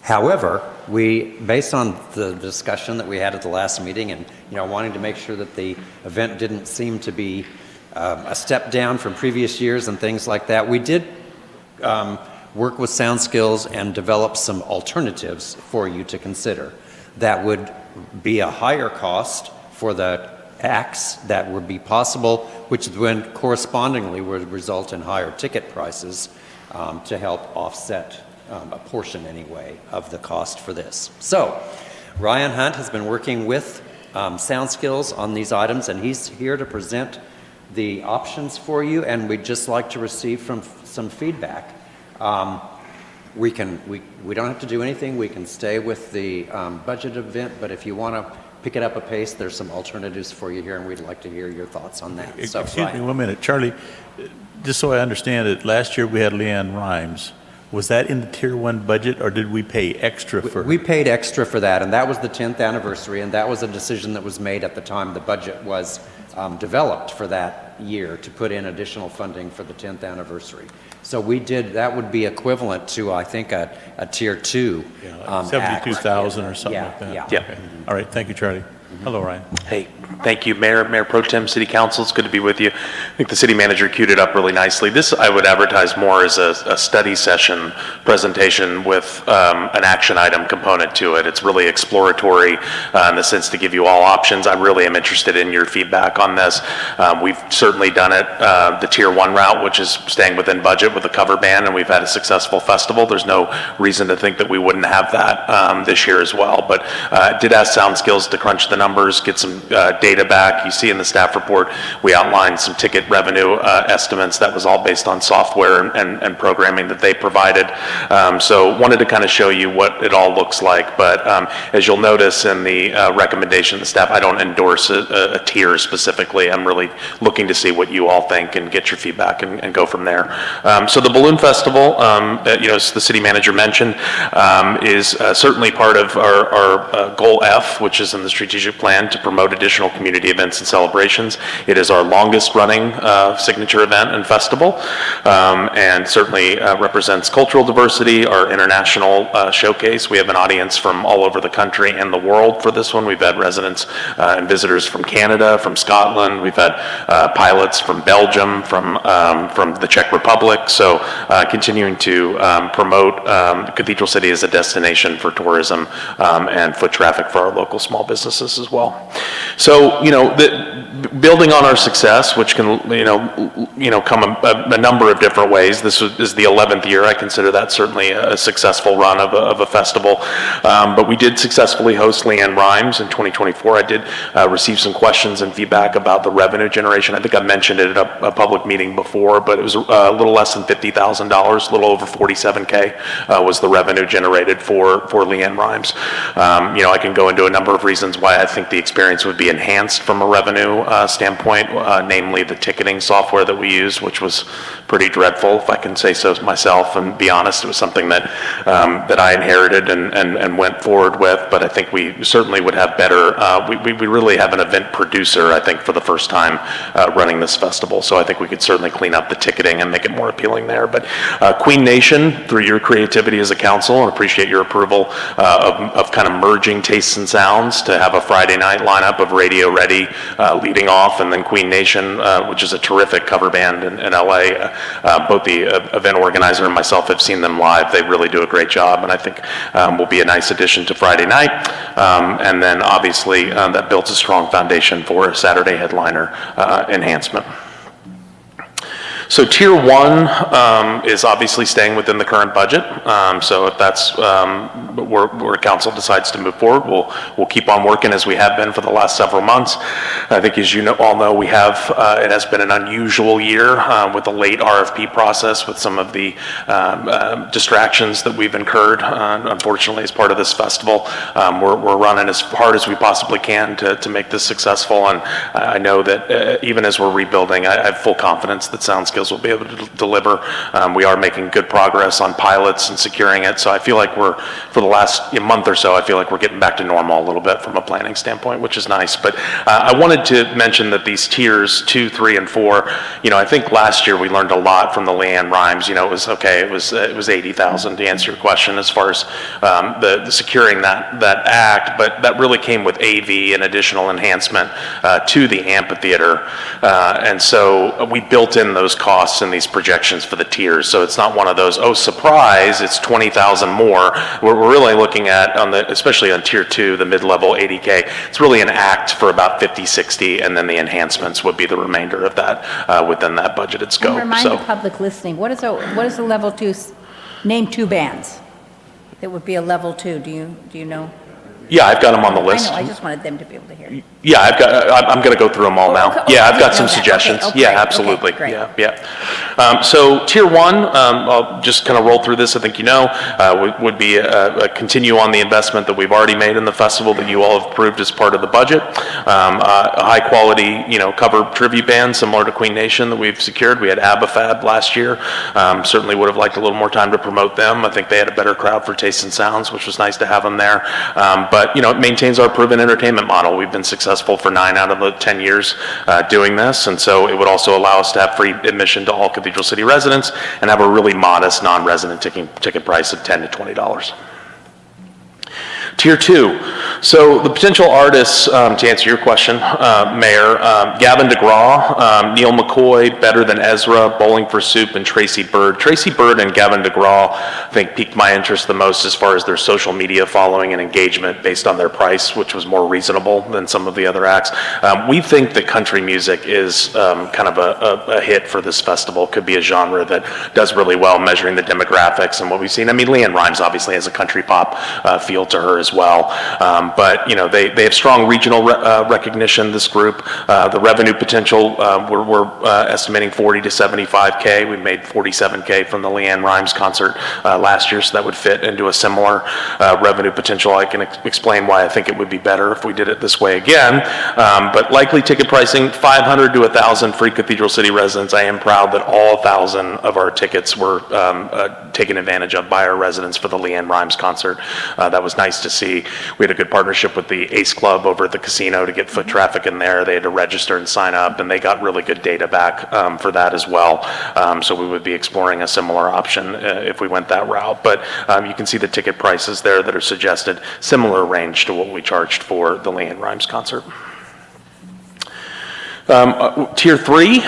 However, based on the discussion that we had at the last meeting and wanting to make sure that the event didn't seem to be a step down from previous years and things like that, we did work with Sound Skills and develop some alternatives for you to consider. That would be a higher cost for the acts that would be possible, which then correspondingly would result in higher ticket prices to help offset a portion anyway of the cost for this. So Ryan Hunt has been working with Sound Skills on these items, and he's here to present the options for you, and we'd just like to receive some feedback. We don't have to do anything. We can stay with the budget event, but if you want to pick it up a pace, there's some alternatives for you here, and we'd like to hear your thoughts on that. So, Excuse me 1 minute. Charlie, just so I understand it, last year we had Leanne Rhymes. Was that in the Tier 1 budget, or did we pay extra for? We paid extra for that, and that was the 10th anniversary, and that was a decision that was made at the time the budget was developed for that year to put in additional funding for the 10th anniversary. So we did, that would be equivalent to, I think, a Tier 2 like 72,000 or something like that? Yeah. Okay. All right, thank you, Charlie. Hello, Ryan. Hey, thank you, Mayor Pro Tem, City Council. It's good to be with you. I think the city manager queued it up really nicely. This I would advertise more as a study session presentation with an action item component to it. It's really exploratory in the sense to give you all options. I really am interested in your feedback on this. We've certainly done it the Tier 1 route, which is staying within budget with the cover band, and we've had a successful festival. There's no reason to think that we wouldn't have that this year as well. But I did ask Sound Skills to crunch the numbers, get some data back. You see in the staff report, we outlined some ticket revenue estimates. That was all based on software and programming that they provided. So wanted to kind of show you what it all looks like. But as you'll notice in the recommendation of the staff, I don't endorse a tier specifically. I'm really looking to see what you all think and get your feedback and go from there. So the Balloon Festival, as the city manager mentioned, is certainly part of our Goal F, which is in the strategic plan to promote additional community events and celebrations. It is our longest running signature event and festival, and certainly represents cultural diversity, our international showcase. We have an audience from all over the country and the world for this one. We've had residents and visitors from Canada, from Scotland. We've had pilots from Belgium, from the Czech Republic. So continuing to promote Cathedral City as a destination for tourism and foot traffic for our local small businesses as well. So, building on our success, which can, come a number of different ways. This is the 11th year. I consider that certainly a successful run of a festival. But we did successfully host Leanne Rhymes in 2024. I did receive some questions and feedback about the revenue generation. I think I mentioned it at a public meeting before, but it was a little less than $50,000, a little over $47K was the revenue generated for Leanne Rhymes. I can go into a number of reasons why I think the experience would be enhanced from a revenue standpoint, namely the ticketing software that we used, which was pretty dreadful, if I can say so myself, and be honest. It was something that I inherited and went forward with, but I think we certainly would have better, we really have an event producer, I think, for the first time running this festival, so I think we could certainly clean up the ticketing and make it more appealing there. But Queen Nation, through your creativity as a council, and appreciate your approval of kind of merging tastes and sounds to have a Friday night lineup of Radio Ready leading off, and then Queen Nation, which is a terrific cover band in LA. Both the event organizer and myself have seen them live. They really do a great job, and I think will be a nice addition to Friday night. And then obviously that builds a strong foundation for a Saturday headliner enhancement. So Tier 1 is obviously staying within the current budget. So if that's where council decides to move forward, we'll keep on working as we have been for the last several months. I think, as you all know, we have it has been an unusual year with the late RFP process, with some of the distractions that we've incurred, unfortunately, as part of this festival. We're running as hard as we possibly can to make this successful, and I know that even as we're rebuilding, I have full confidence that Sound Skills will be able to deliver. We are making good progress on pilots and securing it, so I feel like for the last month or so, I feel like we're getting back to normal a little bit from a planning standpoint, which is nice. But I wanted to mention that these tiers 2, 3, and 4, I think last year we learned a lot from the Leanne Rhymes. It was okay. It was $80,000 to answer your question as far as the securing that act, but that really came with AV and additional enhancement to the amphitheater, and so we built in those costs in these projections for the tiers. So it's not one of those, oh, surprise, it's 20,000 more. We're really looking at, especially on Tier 2, the mid-level 80K, it's really an act for about 50, 60, and then the enhancements would be the remainder of that within that budgeted scope. And remind the public listening, what is a level 2, name 2 bands that would be a level 2, do you know? Yeah, I've got them on the I list. know, I just wanted them to be able to hear. Yeah, I'm going to go through them all now. okay. Yeah, I've Oh, got you some know that. suggestions. Okay, Yeah, great. absolutely. Okay, great. Yeah. So tier one, I'll just kind of roll through this. I think you know, would be a continue on the investment that we've already made in the festival that you all have approved as part of the budget. A high quality, cover tribute band similar to Queen Nation that we've secured. We had ABBA-FAB last year. Certainly would have liked a little more time to promote them. I think they had a better crowd for Taste and Sounds, which was nice to have them there. But it maintains our proven entertainment model. We've been successful for 9 out of the 10 years doing this, and so it would also allow us to have free admission to all Cathedral City residents and have a really modest non-resident ticket price of $10 to $20. Tier 2. So the potential artists, to answer your question, Mayor, Gavin DeGraw, Neil McCoy, Better Than Ezra, Bowling for Soup, and Tracy Bird. Tracy Bird and Gavin DeGraw, I think, piqued my interest the most as far as their social media following and engagement based on their price, which was more reasonable than some of the other acts. We think that country music is kind of a hit for this festival. Could be a genre that does really well measuring the demographics and what we've seen. I mean, LeAnn Rimes obviously has a country pop feel to her as well. But they have strong regional recognition, this group. The revenue potential, we're estimating 40 to 75K. We made 47K from the LeAnn Rimes concert last year, so that would fit into a similar revenue potential. I can explain why I think it would be better if we did it this way again. But likely ticket pricing, 500 to 1,000 free Cathedral City residents. I am proud that all 1,000 of our tickets were taken advantage of by our residents for the LeAnn Rimes concert. That was nice to see. We had a good partnership with the Ace Club over at the casino to get foot traffic in there. They had to register and sign up, and they got really good data back for that as well. So we would be exploring a similar option if we went that route. But you can see the ticket prices there that are suggested, similar range to what we charged for the LeAnn Rimes concert. Tier 3,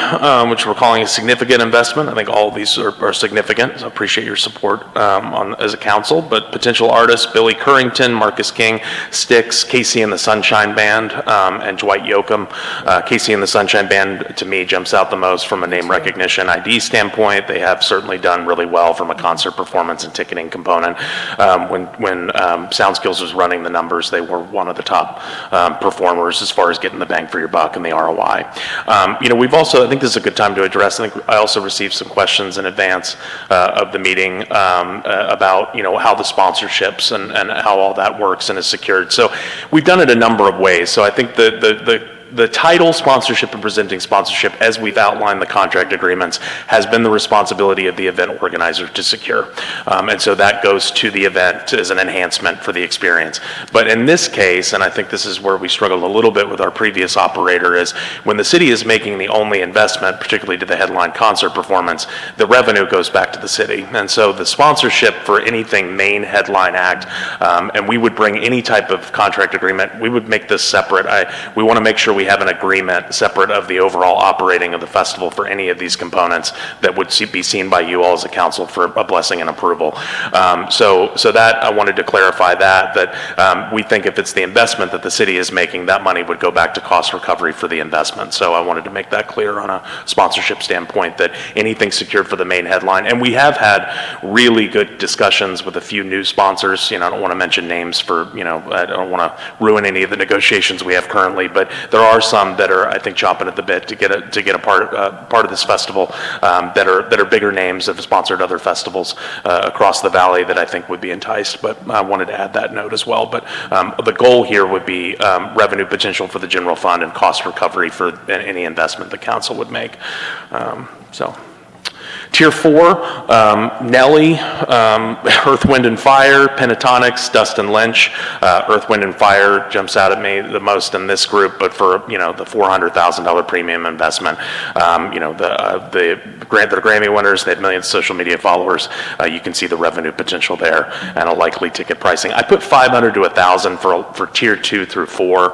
which we're calling a significant investment. I think all of these are significant. So I appreciate your support as a council. But potential artists, Billy Currington, Marcus King, Styx, Casey and the Sunshine Band, and Dwight Yoakam. Casey and the Sunshine Band, to me, jumps out the most from a name recognition ID standpoint. They have certainly done really well from a concert performance and ticketing component. When Sound Skills was running the numbers, they were one of the top performers as far as getting the bang for your buck and the ROI. We've also, I think this is a good time to address, I think I also received some questions in advance of the meeting about, how the sponsorships and how all that works and is secured. So we've done it a number of ways. So I think the title sponsorship and presenting sponsorship, as we've outlined the contract agreements, has been the responsibility of the event organizer to secure. And so that goes to the event as an enhancement for the experience. But in this case, and I think this is where we struggled a little bit with our previous operator, is when the city is making the only investment, particularly to the headline concert performance, the revenue goes back to the city. And so the sponsorship for anything main headline act, and we would bring any type of contract agreement, we would make this separate. We want to make sure we have an agreement separate of the overall operating of the festival for any of these components that would be seen by you all as a council for a blessing and approval. So that I wanted to clarify that we think if it's the investment that the city is making, that money would go back to cost recovery for the investment. So I wanted to make that clear on a sponsorship standpoint, that anything secured for the main headline. And we have had really good discussions with a few new sponsors. I don't want to mention names for, I don't want to ruin any of the negotiations we have currently, but there are some that are, I think, chomping at the bit to get a part of this festival that are bigger names that have sponsored other festivals across the valley that I think would be enticed. But I wanted to add that note as well. But the goal here would be revenue potential for the general fund and cost recovery for any investment the council would make. Tier 4, Nelly, Earth, Wind and Fire, Pentatonics, Dustin Lynch. Earth, Wind and Fire jumps out at me the most in this group, but for, the $400,000 premium investment. They're Grammy winners, they had millions of social media followers. You can see the revenue potential there and a likely ticket pricing. I put 500 to 1,000 for Tier 2 through 4.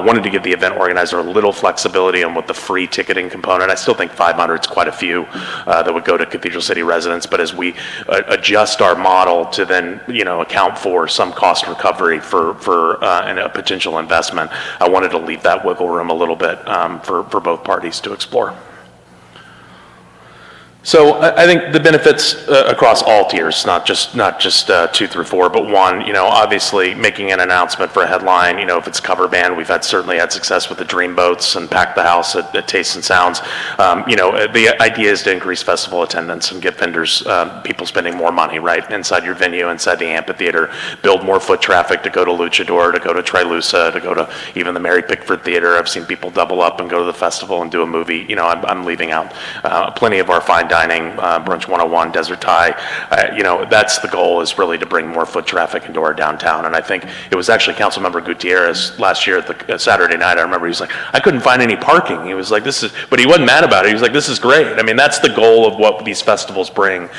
Wanted to give the event organizer a little flexibility on what the free ticketing component. I still think 500 is quite a few that would go to Cathedral City residents, but as we adjust our model to then account for some cost recovery for a potential investment, I wanted to leave that wiggle room a little bit for both parties to explore. So I think the benefits across all tiers, not just 2 through 4, but 1, obviously making an announcement for a headline, if it's cover band, we've certainly had success with the Dream Boats and Pack the House at Tastes and Sounds. The idea is to increase festival attendance and get vendors, people spending more money, right, inside your venue, inside the amphitheater, build more foot traffic to go to Luchador, to go to Trilusa, to go to even the Mary Pickford Theater. I've seen people double up and go to the festival and do a movie. I'm leaving out plenty of our fine dining, Brunch 101, Desert Thai. That's the goal, is really to bring more foot traffic into our downtown. And I think it was actually Councilmember Gutierrez last year at the Saturday night. I remember he was like, I couldn't find any parking. He was like, but he wasn't mad about it. He was like, this is great. I mean, that's the goal of what these festivals bring,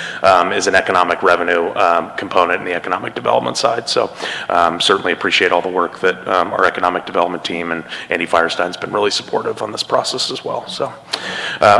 is an economic revenue component in the economic development side. So certainly appreciate all the work that our economic development team and Andy Firestein's been really supportive on this process as well. So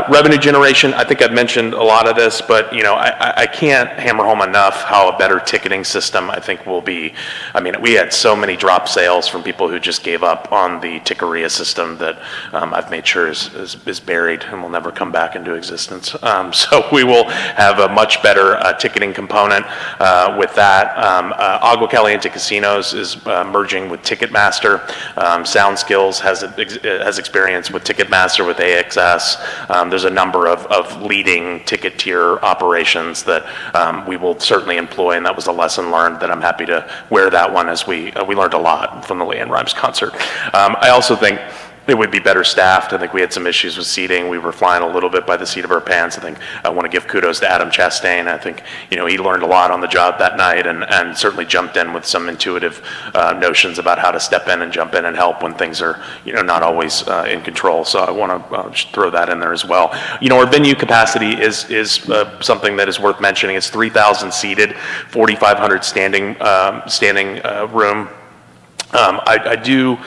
revenue generation, I think I've mentioned a lot of this, but I can't hammer home enough how a better ticketing system I think will be. I mean, we had so many drop sales from people who just gave up on the Tickeria system that I've made sure is buried and will never come back into existence. So we will have a much better ticketing component with that. Agua Caliente Casinos is merging with Ticketmaster. Sound Skills has experience with Ticketmaster, with AXS. There's a number of leading ticket tier operations that we will certainly employ, and that was a lesson learned that I'm happy to wear that one, as we learned a lot from the Leanne Rimes concert. I also think it would be better staffed. I think we had some issues with seating. We were flying a little bit by the seat of our pants. I think I want to give kudos to Adam Chastain. I think, he learned a lot on the job that night and certainly jumped in with some intuitive notions about how to step in and jump in and help when things are, not always in control. So I want to throw that in there as well. Our venue capacity is something that is worth mentioning. It's 3,000 seated, 4,500 standing room. I do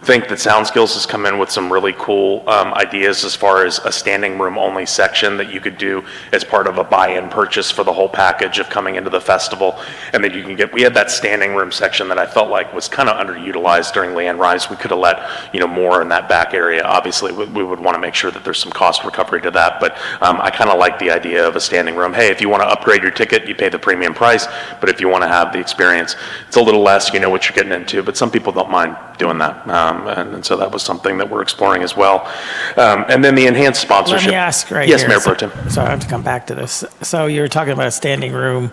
think that Sound Skills has come in with some really cool ideas as far as a standing room only section that you could do as part of a buy-in purchase for the whole package of coming into the festival. And then we had that standing room section that I felt like was kind of underutilized during Leanne Rimes. We could have let, more in that back area. Obviously, we would want to make sure that there's some cost recovery to that, but I kind of like the idea of a standing room. Hey, if you want to upgrade your ticket, you pay the premium price, but if you want to have the experience, it's a little less, you know what you're getting into, but some people don't mind doing that. And so that was something that we're exploring as well. And then the enhanced sponsorship. Let me ask right yes, here. Mayor Pro Tem. Sorry, I have to come back to this. So you're talking about a standing room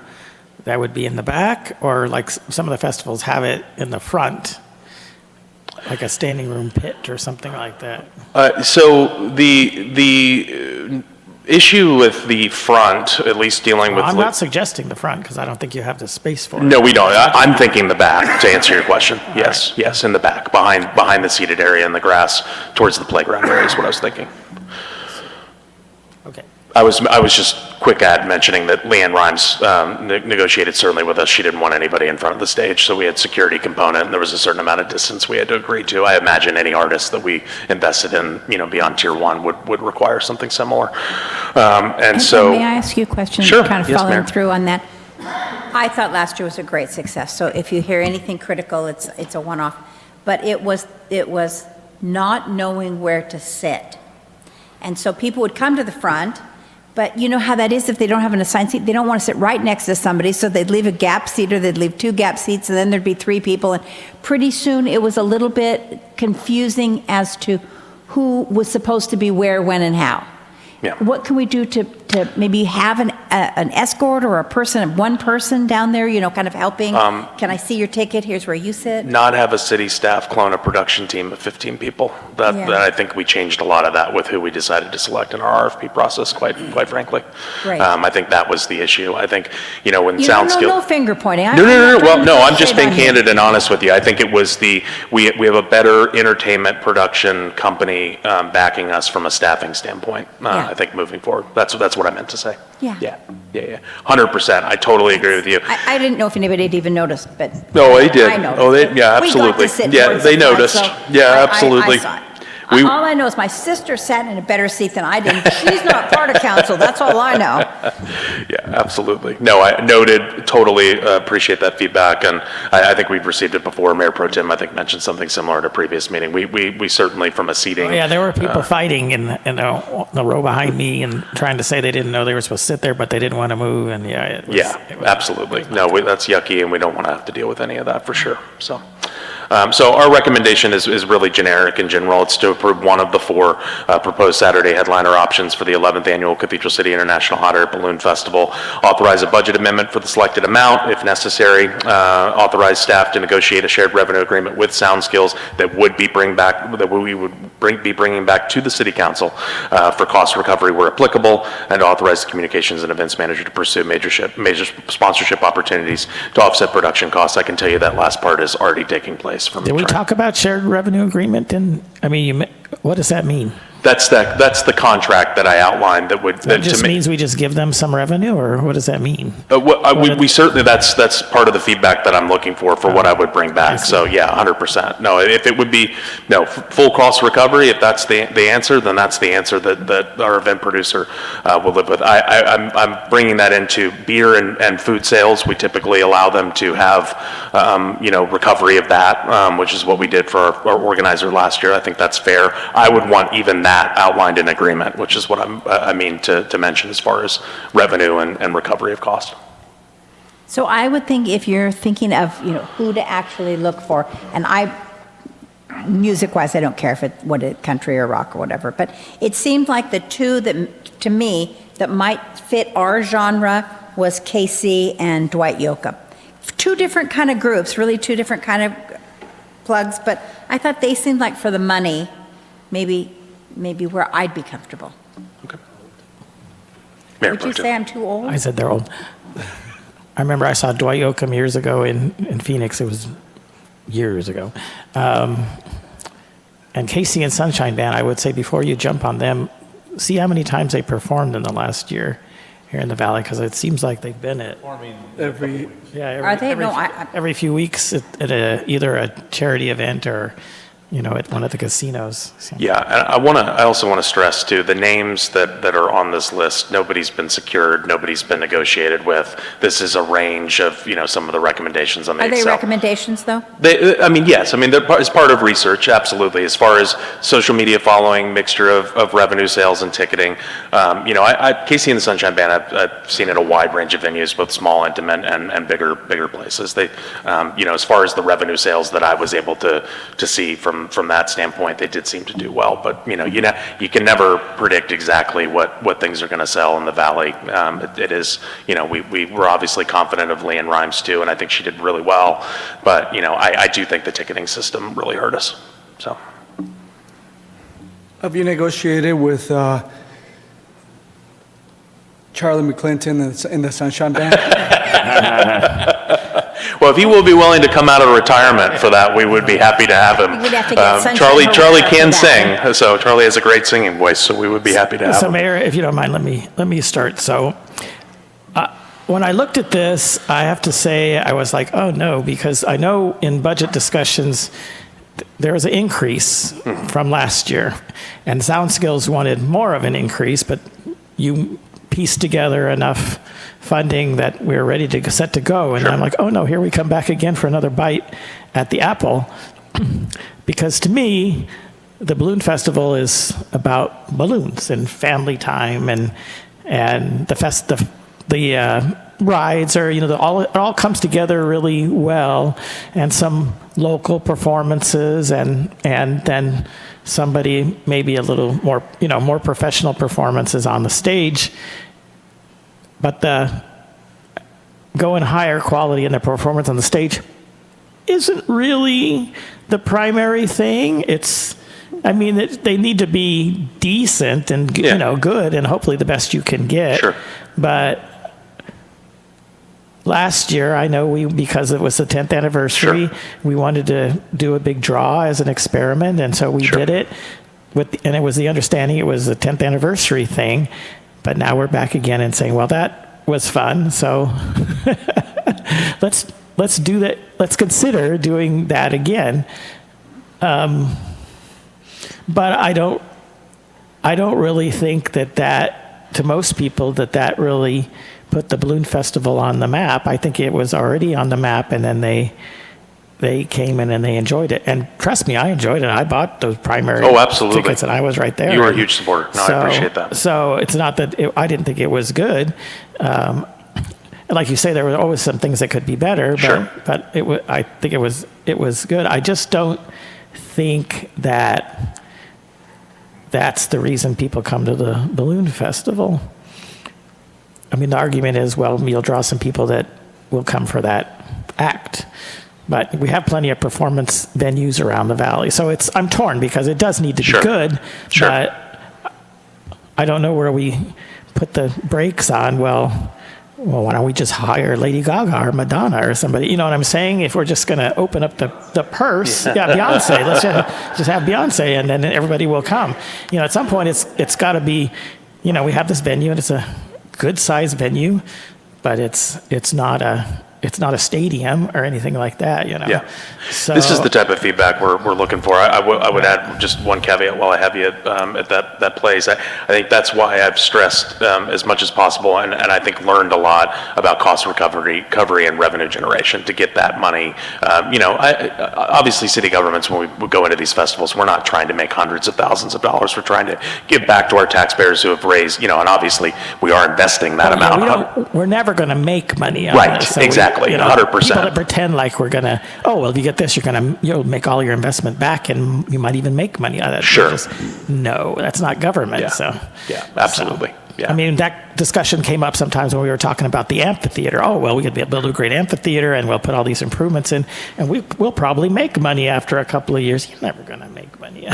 that would be in the back, or like some of the festivals have it in the front, like a standing room pit or something like that? So the issue with the front, at least dealing with... I'm not suggesting the front, because I don't think you have the space for it. No, we don't. I'm thinking the back, to answer your question. Yes, in the back, behind the seated area in the grass, towards the playground area is what I was thinking. Okay. I was just quick at mentioning that Leanne Rimes negotiated certainly with us. She didn't want anybody in front of the stage, so we had security component, and there was a certain amount of distance we had to agree to. I imagine any artist that we invested in, beyond tier 1 would require something similar. And so... May I ask you a question? Sure. Kind of Yes, following Mayor. through on that. I thought last year was a great success, so if you hear anything critical, it's a one-off. But it was not knowing where to sit. And so people would come to the front, but you know how that is if they don't have an assigned seat? They don't want to sit right next to somebody, so they'd leave a gap seat or they'd leave 2 gap seats, and then there'd be 3 people. And pretty soon it was a little bit confusing as to who was supposed to be where, when, and how. Yeah. What can we do to maybe have an escort or one person down there, kind of helping? Can I see your ticket? Here's where you sit. Not have a city staff clone a production team of 15 people. That I think we changed a lot of that with who we decided to select in our RFP process, quite frankly. Right. I think that was the issue. I think, when Sound Skills... No finger pointing. No. Well, no, I'm just being candid and honest with you. I think it was we have a better entertainment production company backing us from a staffing standpoint, I think, moving forward. That's what I meant to say. Yeah. 100%. I totally agree with you. I didn't know if anybody had even noticed, but... No, they did. I noticed. Oh, yeah, absolutely. We got to sit Yeah, towards they the front, noticed. so Yeah, absolutely. I saw it. All I know is my sister sat in a better seat than I did. She's not part of council, that's all I know. Yeah, absolutely. No, I noted, totally appreciate that feedback, and I think we've received it before. Mayor Pro Tem, I think, mentioned something similar at a previous meeting. We certainly, from a seating. Oh, yeah, there were people fighting in the row behind me and trying to say they didn't know they were supposed to sit there, but they didn't want to move, and it was, absolutely. No, that's yucky, and we don't want to have to deal with any of that for sure, so. So our recommendation is really generic in general. It's to approve one of the 4 proposed Saturday headliner options for the 11th Annual Cathedral City International Hot Air Balloon Festival. Authorize a budget amendment for the selected amount, if necessary. Authorize staff to negotiate a shared revenue agreement with Sound Skills that we would be bringing back to the City Council for cost recovery where applicable, and authorize the Communications and Events Manager to pursue major sponsorship opportunities to offset production costs. I can tell you that last part is already taking place. Did we talk about shared revenue agreement? What does that mean? That's the contract that I outlined that would. That just means we just give them some revenue, or what does that mean? We certainly, that's part of the feedback that I'm looking for what I would bring back. So yeah, 100%. No, if it would be, full cost recovery, if that's the answer, then that's the answer that our event producer will live with. I'm bringing that into beer and food sales. We typically allow them to have, recovery of that, which is what we did for our organizer last year. I think that's fair. I would want even that outlined in agreement, which is what I mean to mention as far as revenue and recovery of cost. So I would think if you're thinking of, who to actually look for, and music-wise, I don't care what it country or rock or whatever, but it seemed like the 2 that, to me, that might fit our genre was KC and Dwight Yoakam. 2 different kind of groups, really 2 different kind of plugs, but I thought they seemed like for the money, maybe where I'd be comfortable. Okay. Would you say I'm too old? I said they're old. I remember I saw Dwight Yoakam years ago in Phoenix. It was years ago. And Casey and Sunshine Band, I would say before you jump on them, see how many times they performed in the last year here in the Valley, because it seems like they've been at every few weeks at either a charity event or at one of the casinos. So. Yeah, I also want to stress too, the names that are on this list, nobody's been secured, nobody's been negotiated with. This is a range of, some of the recommendations on the Excel. Are they recommendations though? Yes. They're as part of research, absolutely. As far as social media following, mixture of revenue sales and ticketing. Casey and the Sunshine Band, I've seen at a wide range of venues, both small, intimate, and bigger places. They, as far as the revenue sales that I was able to see from that standpoint, they did seem to do well. But you can never predict exactly what things are going to sell in the Valley. It is, we were obviously confident of Leanne Rimes too, and I think she did really well. But I do think the ticketing system really hurt us. So, have you negotiated with Charlie McClinton in the Sunshine Band? Well, if he will be willing to come out of retirement for that, we would be happy to have him. We'd have to get Charlie can sing, so Charlie has a great singing voice, so we would be happy to have him. So, Mayor, if you don't mind, let me start. So, when I looked at this, I have to say I was like, oh no, because I know in budget discussions there was an increase from last year, and Sound Skills wanted more of an increase, but you pieced together enough funding that we were ready to set to go. And I'm like, oh no, here we come back again for another bite at the apple. Because to me, the Balloon Festival is about balloons and family time and the rides are, it all comes together really well, and some local performances and then somebody maybe a little more, more professional performances on the stage. But the going higher quality in the performance on the stage isn't really the primary thing. They need to be decent and good, and hopefully the best you can get. Sure. But last year, I know because it was the 10th anniversary, we wanted to do a big draw as an experiment, and so we did it. And it was the understanding it was a 10th anniversary thing. But now we're back again and saying, well, that was fun, so let's do that. Let's consider doing that again. But I don't really think that to most people that really put the Balloon Festival on the map. I think it was already on the map, and then they came in and they enjoyed it. And trust me, I enjoyed it. I bought those primary absolutely. tickets, and I was right there. You were a huge supporter. No, I appreciate that. So it's not that I didn't think it was good. Like you say, there were always some things that could be better, but I think it was good. I just don't think that that's the reason people come to the Balloon Festival. I mean, the argument is, well, you'll draw some people that will come for that act. But we have plenty of performance venues around the valley. So I'm torn because it does need to be good. But I don't know where we put the brakes on. Well, why don't we just hire Lady Gaga or Madonna or somebody? You know what I'm saying? If we're just going to open up the purse, Beyonce. Let's just have Beyonce, and then everybody will come. You know, at some point, it's got to be. You know, we have this venue, and it's a good-sized venue, but it's not a stadium or anything like that. You know. Yeah. So, this is the type of feedback we're looking for. I would add just one caveat while I have you at that place. I think that's why I've stressed as much as possible, and I think learned a lot about cost recovery and revenue generation to get that money. Obviously city governments, when we go into these festivals, we're not trying to make hundreds of thousands of dollars. We're trying to give back to our taxpayers who have raised, and obviously we are investing that amount. We're never going to make money on right, this. So exactly, 100%. People that pretend like we're going to, well, if you get this, you'll make all your investment back, and you might even make money out of it. Sure. No, that's not government. Yeah. So yeah, absolutely. So, yeah. I mean, that discussion came up sometimes when we were talking about the amphitheater. Oh, well, we could build a great amphitheater, and we'll put all these improvements in, and we'll probably make money after a couple of years. You're never going to make money.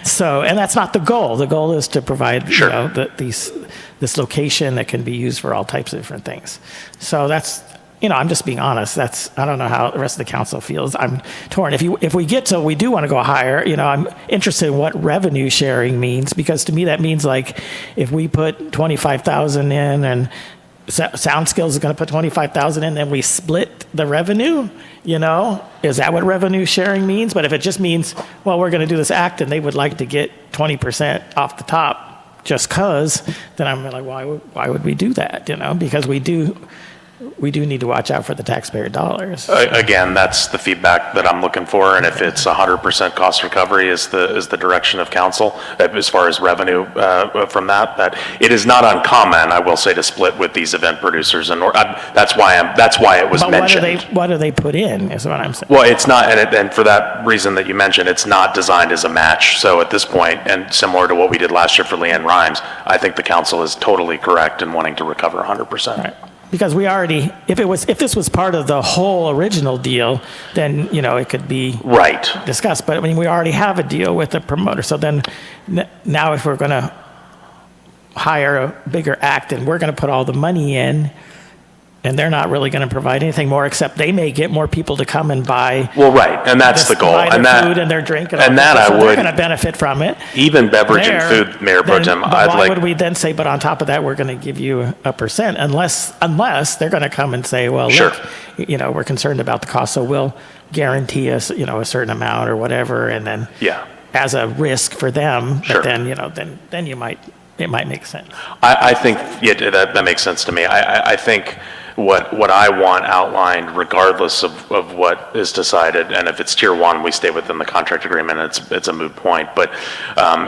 So, and that's not the goal. The goal is to provide this location that can be used for all types of different things. So that's. I'm just being honest. I don't know how the rest of the council feels. I'm torn. If we get to, we do want to go higher, I'm interested in what revenue sharing means, because to me that means, like, if we put 25,000 in and Sound Skills is going to put 25,000 in, then we split the revenue, is that what revenue sharing means? But if it just means, well, we're going to do this act and they would like to get 20% off the top just cause, then I'm like, why would we do that? Because we do need to watch out for the taxpayer dollars. Again, that's the feedback that I'm looking for, and if it's 100% cost recovery is the direction of council as far as revenue from that it is not uncommon, I will say, to split with these event producers, and that's why it was mentioned. What do they put in? Is what I'm saying. Well, it's not, and for that reason that you mentioned, it's not designed as a match. So at this point, and similar to what we did last year for Leanne Rhymes, I think the council is totally correct in wanting to recover 100%. Right. Because we already, if this was part of the whole original deal, then it could be discussed. But I mean, we already have a deal with the promoter. So then, now if we're going to hire a bigger act and we're going to put all the money in, and they're not really going to provide anything more, except they may get more people to come and buy. Well, right, and that's the goal, and their food and their drink, and that I would. They're going to benefit from it. Even beverage and food, Mayor Pro Tem. Why would we then say? But on top of that, we're going to give you a percent, unless they're going to come and say, well, look, we're concerned about the cost, so we'll guarantee us, a certain amount or whatever, and then as a risk for them. But then, then it might make sense. I think that makes sense to me. I think. What I want outlined, regardless of what is decided, and if it's tier one, we stay within the contract agreement, it's a moot point, but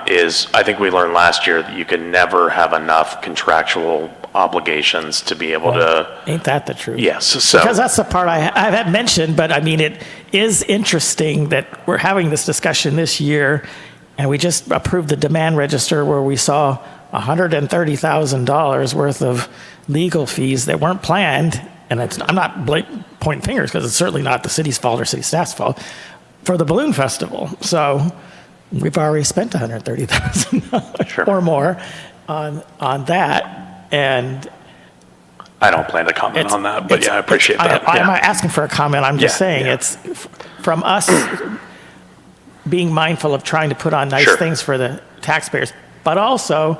is I think we learned last year that you can never have enough contractual obligations to be able to. Ain't that the truth? Yes. So. Because that's the part I had mentioned, but I mean, it is interesting that we're having this discussion this year, and we just approved the demand register where we saw $130,000 worth of legal fees that weren't planned, and I'm not pointing fingers because it's certainly not the city's fault or city staff's fault, for the Balloon Festival. So we've already spent $130,000 or more on that, and I don't plan to comment on that, but I appreciate that. I'm not asking for a comment. I'm just saying it's from us being mindful of trying to put on nice things for the taxpayers, but also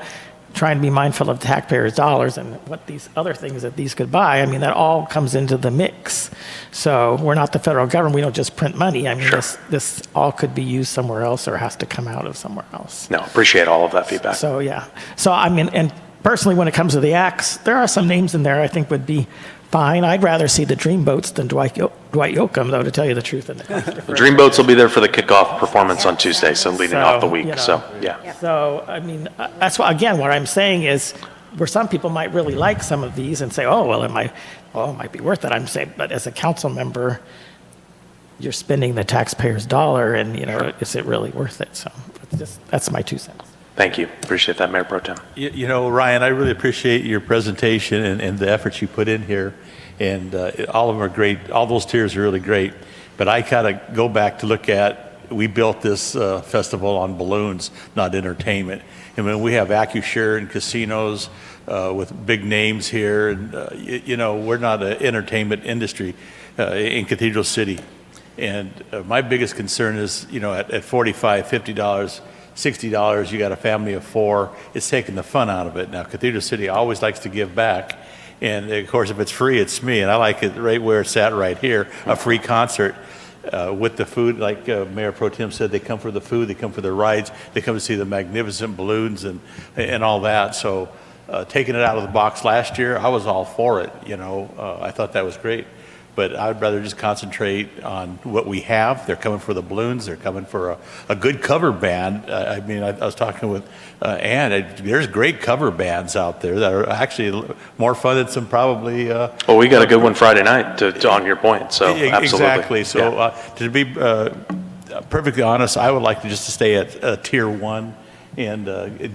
trying to be mindful of taxpayers' dollars and what these other things that these could buy, I mean, that all comes into the mix. So we're not the federal government. We don't just print money. I mean, this all could be used somewhere else or has to come out of somewhere else. No, appreciate all of that feedback. So, yeah. So, I mean, and personally, when it comes to the acts, there are some names in there I think would be fine. I'd rather see the Dreamboats than Dwight Yoakam, though, to tell you the truth. The Dreamboats will be there for the kickoff performance on Tuesday, so leading off the week. you know, So, yeah. So, I mean, that's why, again, what I'm saying is where some people might really like some of these and say, oh, well, it might be worth it. I'm saying, but as a council member, you're spending the taxpayer's dollar and, you know, is it really worth it? So that's my 2 cents. Thank you. Appreciate that, Mayor Pro Tem. You know, Ryan, I really appreciate your presentation and the efforts you put in here. And all of them are great. All those tiers are really great. But I kind of go back to look at, we built this festival on balloons, not entertainment. And when we have AccuShare and casinos with big names here, and you know, we're not an entertainment industry in Cathedral City. And my biggest concern is, you know, at $45, $50, $60, you got a family of 4, it's taking the fun out of it. Now, Cathedral City always likes to give back. And of course, if it's free, it's me. And I like it right where it's at right here, a free concert with the food. Like Mayor Pro Tem said, they come for the food, they come for the rides, they come to see the magnificent balloons and all that. So taking it out of the box last year, I was all for it. You know, I thought that was great. But I'd rather just concentrate on what we have. They're coming for the balloons. They're coming for a good cover band. I mean, I was talking with Ann. There's great cover bands out there that are actually more fun than some probably. Well, we got a good one Friday night, to on your point, so absolutely. Exactly. So Yeah. To be perfectly honest, I would like to just stay at Tier 1 and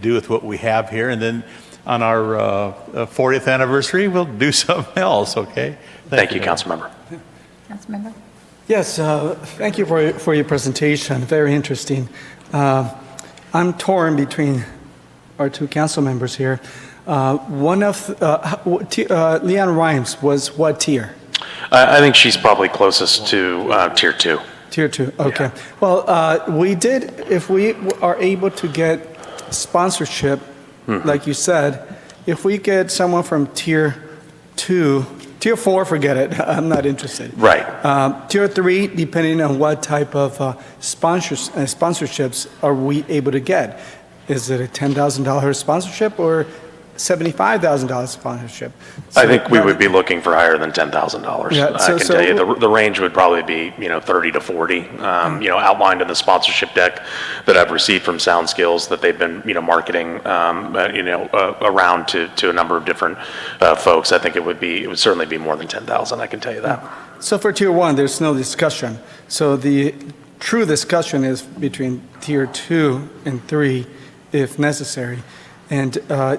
do with what we have here. And then on our 40th anniversary, we'll do something else, okay? Thank you, Councilmember. Councilmember? Yes, thank you for your presentation. Very interesting. I'm torn between our 2 council members here. One of Leanne Rimes was what tier? I think she's probably closest to Tier 2. Tier 2. Okay. Yeah. Well, we did. If we are able to get sponsorship, like you said, if we get someone from Tier 2. Tier 4, forget it. I'm not interested. Right. Tier 3, depending on what type of sponsorships are we able to get. Is it a $10,000 sponsorship or $75,000 sponsorship? I think we would be looking for higher than $10,000. Yeah, I can tell you the range would probably be 30 to 40. Outlined in the sponsorship deck that I've received from Sound Skills that they've been marketing around to a number of different folks. I think it would certainly be more than 10,000. I can tell you that. So for Tier 1, there's no discussion. So the true discussion is between Tier 2 and 3, if necessary. And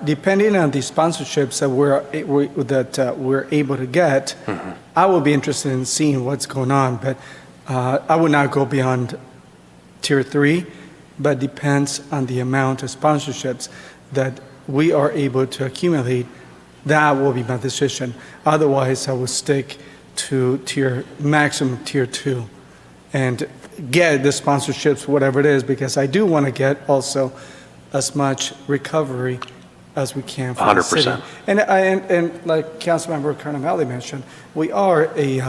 depending on the sponsorships that we're able to get, I will be interested in seeing what's going on. But I would not go beyond Tier 3, but depends on the amount of sponsorships that we are able to accumulate. That will be my decision. Otherwise, I will stick to maximum Tier 2 and get the sponsorships, whatever it is, because I do want to get also as much recovery as we can for 100%. The city. And like Councilmember Carnevale mentioned, we are a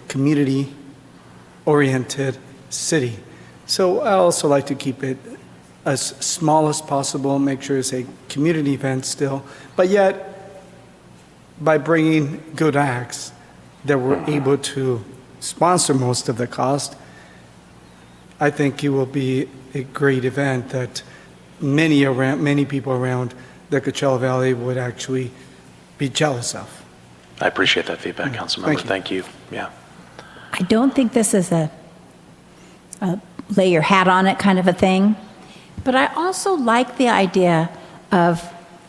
community-oriented city. So I also like to keep it as small as possible, make sure it's a community event still, but yet by bringing good acts that we're able to sponsor most of the cost, I think it will be a great event that many people around the Coachella Valley would actually be jealous of. I appreciate that feedback, Councilmember. Thank you. Yeah. I don't think this is a lay your hat on it kind of a thing, but I also like the idea of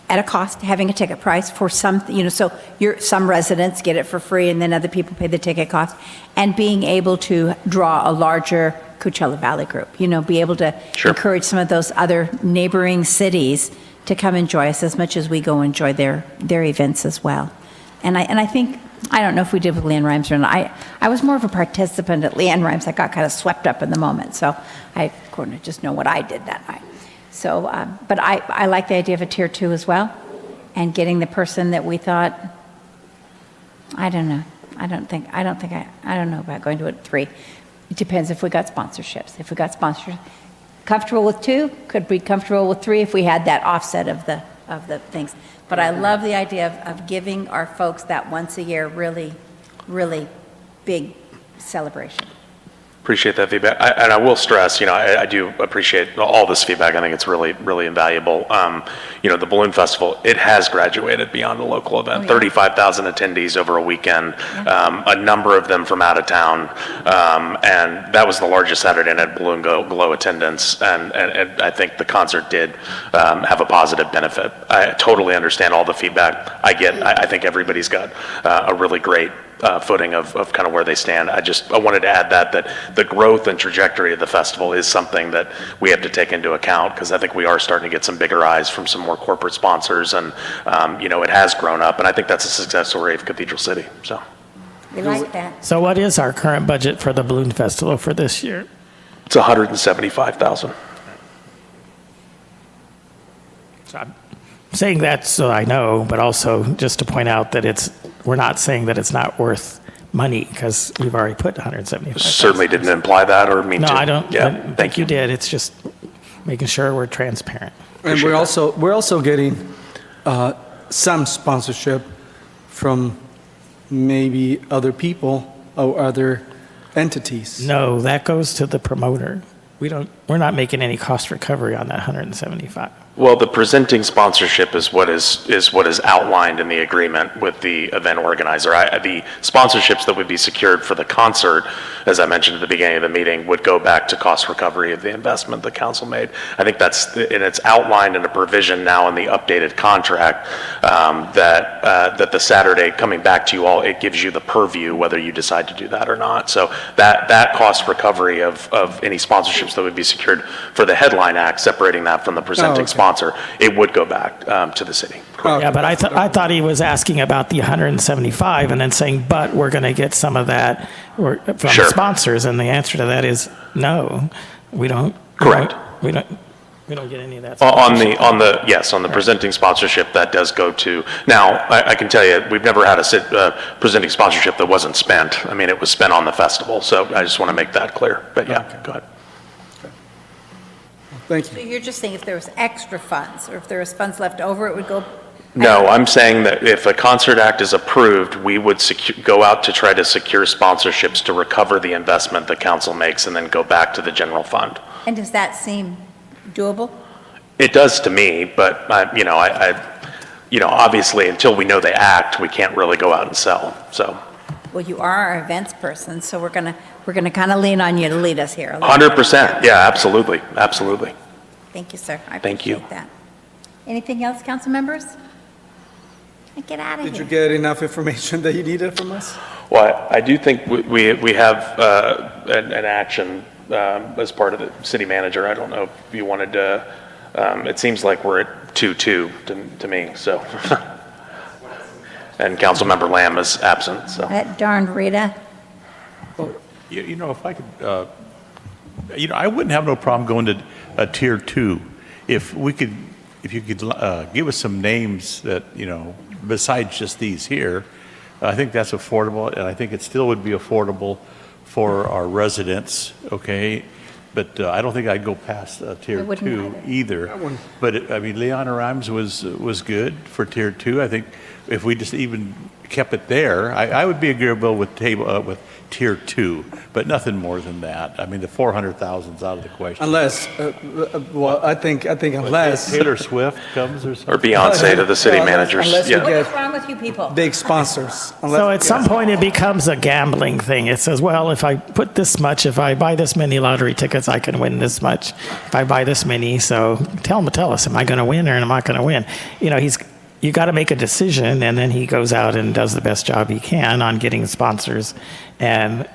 at a cost having a ticket price for some, so some residents get it for free and then other people pay the ticket cost, and being able to draw a larger Coachella Valley group, be able to encourage some of those other neighboring cities to come enjoy us as much as we go enjoy their events as well. And I think, I don't know if we did with Leanne Rimes or not. I was more of a participant at Leanne Rimes. I got kind of swept up in the moment. So I just know what I did that night. So, but I like the idea of a tier 2 as well, and getting the person that we thought, I don't know. I don't know about going to a 3. It depends if we got sponsorships. If we got sponsors, comfortable with 2, could be comfortable with 3 if we had that offset of the things. But I love the idea of giving our folks that once a year really, really big celebration. Appreciate that feedback. And I will stress, I do appreciate all this feedback. I think it's really, really invaluable. The Balloon Festival, it has graduated beyond a local event. Oh, yeah. 35,000 attendees over a weekend, a number of them from out of town. And that was the largest Saturday Night Balloon Glow attendance. And I think the concert did have a positive benefit. I totally understand all the feedback I think everybody's got a really great footing of kind of where they stand. I wanted to add that the growth and trajectory of the festival is something that we have to take into account, because I think we are starting to get some bigger eyes from some more corporate sponsors, and it has grown up, and I think that's a success story of Cathedral City. So We like that. So what is our current budget for the Balloon Festival for this year? it's 175,000. So I'm saying that so I know, but also just to point out that we're not saying that it's not worth money, because we've already put 175,000. Certainly didn't imply that or mean No, to. I don't Yeah, think you did. It's just making sure we're transparent. And we're also getting some sponsorship from maybe other people or other entities. No, that goes to the promoter. We're not making any cost recovery on that 175. Well, the presenting sponsorship is what is outlined in the agreement with the event organizer. The sponsorships that would be secured for the concert, as I mentioned at the beginning of the meeting, would go back to cost recovery of the investment the council made. I think and it's outlined in a provision now in the updated contract that the Saturday coming back to you all, it gives you the purview whether you decide to do that or not. So that cost recovery of any sponsorships that would be secured for the headline act, separating that from the presenting sponsor, it would go back to the city. Yeah, but I thought he was asking about the 175 and then saying, but we're going to get some of that from the sponsors, and the answer to that is no, we don't. Correct. We don't get any of that. On the presenting sponsorship, that does go to. Now, I can tell you, we've never had a presenting sponsorship that wasn't spent. I mean, it was spent on the festival, so I just want to make that clear. But yeah, go ahead. Thank So you. you're just saying if there was extra funds, or if there was funds left over, it would go? No, I'm saying that if a concert act is approved, we would go out to try to secure sponsorships to recover the investment the council makes and then go back to the general fund. And does that seem doable? It does to me, but obviously until we know they act, we can't really go out and sell. So Well, you are our events person, so we're gonna kind of lean on you to lead us here. a little. 100%. Yeah, absolutely. Absolutely. Thank you, sir. I Thank you. appreciate that. Anything else, council members? Get out of Did you here. get enough information that you needed from us? Well, I do think we have an action as part of the city manager. I don't know if you wanted to, it seems like we're at 2-2 to me, so. And Councilmember Lamb is absent, so. That darned Rita. If I could, I wouldn't have no problem going to a tier 2 if you could give us some names that, besides just these here. I think that's affordable, and I think it still would be affordable for our residents, okay? But I don't think I'd go past tier 2 either. But Leon Rhymes was good for tier 2. I think if we just even kept it there, I would be agreeable with tier 2, but nothing more than that. I mean, the 400,000's out of the question. Unless, I think unless Taylor Swift comes or something. Or Beyonce to the city managers. Unless we Yeah. get What's wrong with you people? big sponsors. So at some point it becomes a gambling thing. It says, well, if I put this much, if I buy this many lottery tickets, I can win this much. If I buy this many, so tell us, am I going to win or am I going to win? You got to make a decision, and then he goes out and does the best job he can on getting sponsors and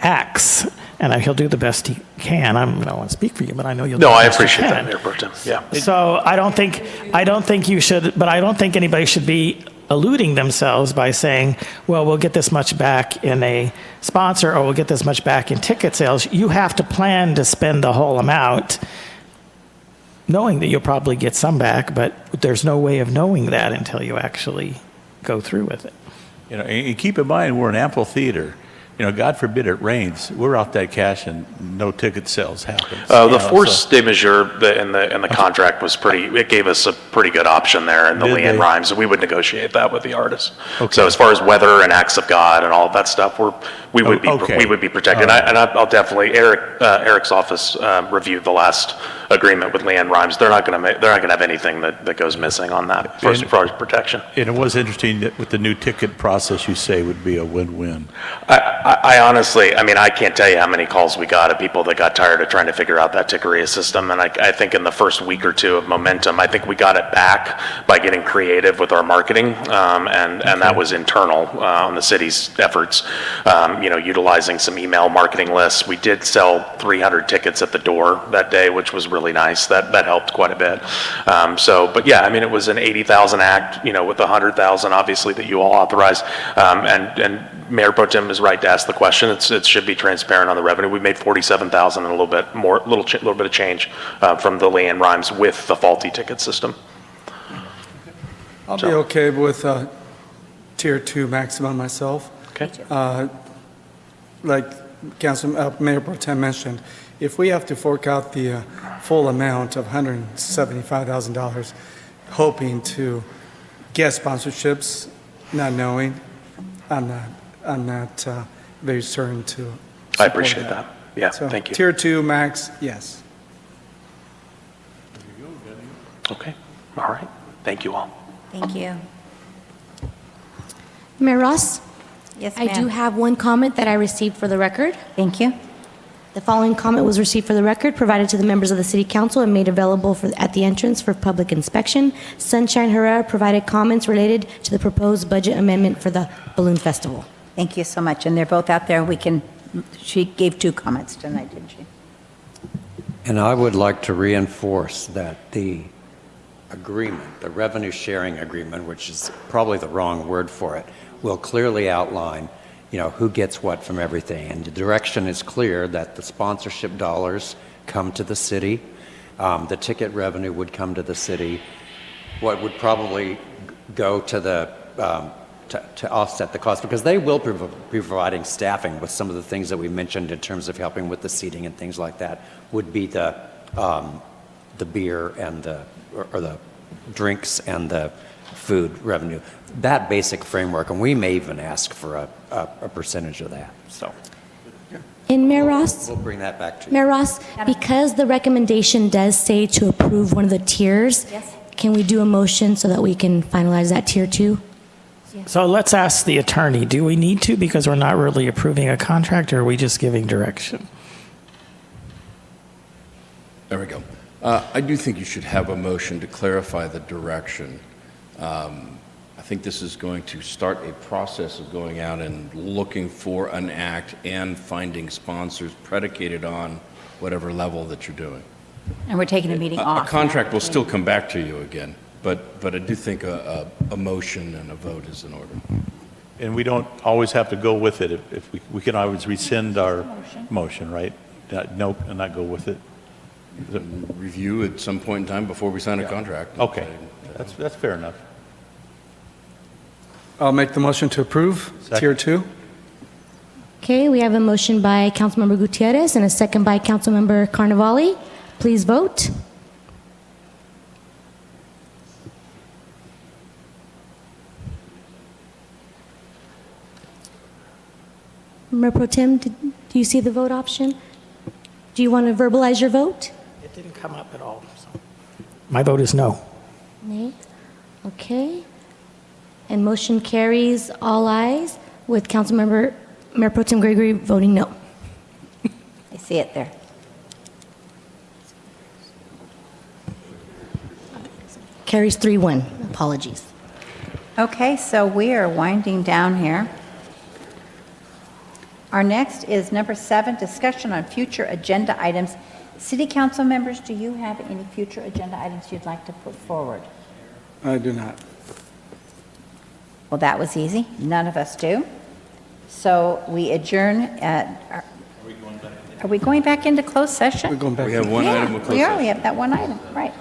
acts. And he'll do the best he can. I don't want to speak for you, but I know you'll do No, the I best you appreciate can. that, Mayor Pro Tem. Yeah. So I don't think you should, but I don't think anybody should be eluding themselves by saying, well, we'll get this much back in a sponsor or we'll get this much back in ticket sales. You have to plan to spend the whole amount, knowing that you'll probably get some back, but there's no way of knowing that until you actually go through with it. You know, and keep in mind, we're an amphitheater. You know, God forbid it rains, we're out that cash and no ticket sales happen. The force de majeure in the contract was it gave us a pretty good option there in the Did Leanne they? Rhymes. We would negotiate that with the artist. Okay. So as far as weather and acts of God and all of that stuff, we would be protected. All right. I'll definitely, Eric's office reviewed the last agreement with Leanne Rhymes. They're not going to have anything that goes missing on that for as far as protection. And it was interesting that with the new ticket process, you say would be a win-win. I honestly, I mean, I can't tell you how many calls we got of people that got tired of trying to figure out that Tickeria system. And I think in the first week or two of momentum, I think we got it back by getting creative with our marketing. And that was internal on the city's efforts, utilizing some email marketing lists. We did sell 300 tickets at the door that day, which was really nice. That helped quite a bit. But yeah, I mean, it was an 80,000 act, with 100,000 obviously that you all authorized. And Mayor Pro Tem is right to ask the question. It should be transparent on the revenue. We made 47,000 and a little bit more, little bit of change from the Leanne Rhymes with the faulty ticket system. I'll be okay with Tier 2 maximum myself. Okay. Like Mayor Pro Tem mentioned, if we have to fork out the full amount of $175,000, hoping to get sponsorships, not knowing, I'm not very certain to support I appreciate that. Yeah, So, thank you. Tier 2 max, yes. Okay. All right. Thank you all. Thank you. Mayor Ross, Yes, I ma'am. do have one comment that I received for the record. Thank you. The following comment was received for the record, provided to the members of the City Council, and made available at the entrance for public inspection. Sunshine Herrera provided comments related to the proposed budget amendment for the Balloon Festival. Thank you so much. And they're both out there. She gave 2 comments tonight, didn't she? And I would like to reinforce that the agreement, the revenue sharing agreement, which is probably the wrong word for it, will clearly outline, who gets what from everything. And the direction is clear that the sponsorship dollars come to the city, the ticket revenue would come to the city, what would probably go to the to offset the cost, because they will be providing staffing with some of the things that we mentioned in terms of helping with the seating and things like that, would be the beer and the drinks and the food revenue. That basic framework, and we may even ask for a percentage of that. So And Mayor Ross? we'll bring that back to you. Mayor Ross, because the recommendation does say to approve one of the tiers, Yes. can we do a motion so that we can finalize that Tier 2? So let's ask the attorney, do we need to because we're not really approving a contract, or are we just giving direction? There we go. I do think you should have a motion to clarify the direction. I think this is going to start a process of going out and looking for an act and finding sponsors predicated on whatever level that you're doing. And we're taking a meeting A off. contract will still come back to you again, but I do think a motion and a vote is in order. And we don't always have to go with it. If we can always rescind our motion, right? No, and not go with it. Review at some point in time before we sign a contract. Okay, that's fair enough. I'll make the motion to approve Tier 2. Okay, we have a motion by Councilmember Gutierrez and a second by Councilmember Carnevale. Please vote. Mayor Pro Tem, do you see the vote option? Do you want to verbalize your vote? It didn't come up at all. So. My vote is no. Nay. Okay. And motion carries all ayes with Councilmember Mayor Pro Tem Gregory voting no. I see it there. Carries 3-1. Apologies. Okay, so we are winding down here. Our next is number 7, discussion on future agenda items. City council members, do you have any future agenda items you'd like to put forward? I do not. Well, that was easy. None of us do. So we adjourn at, are we going back into closed session? We're going back. We have one item of closed We are, session. we have that one item, right.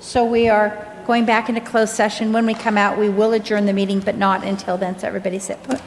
So we are going back into closed session. When we come out, we will adjourn the meeting, but not until then, so everybody sit put.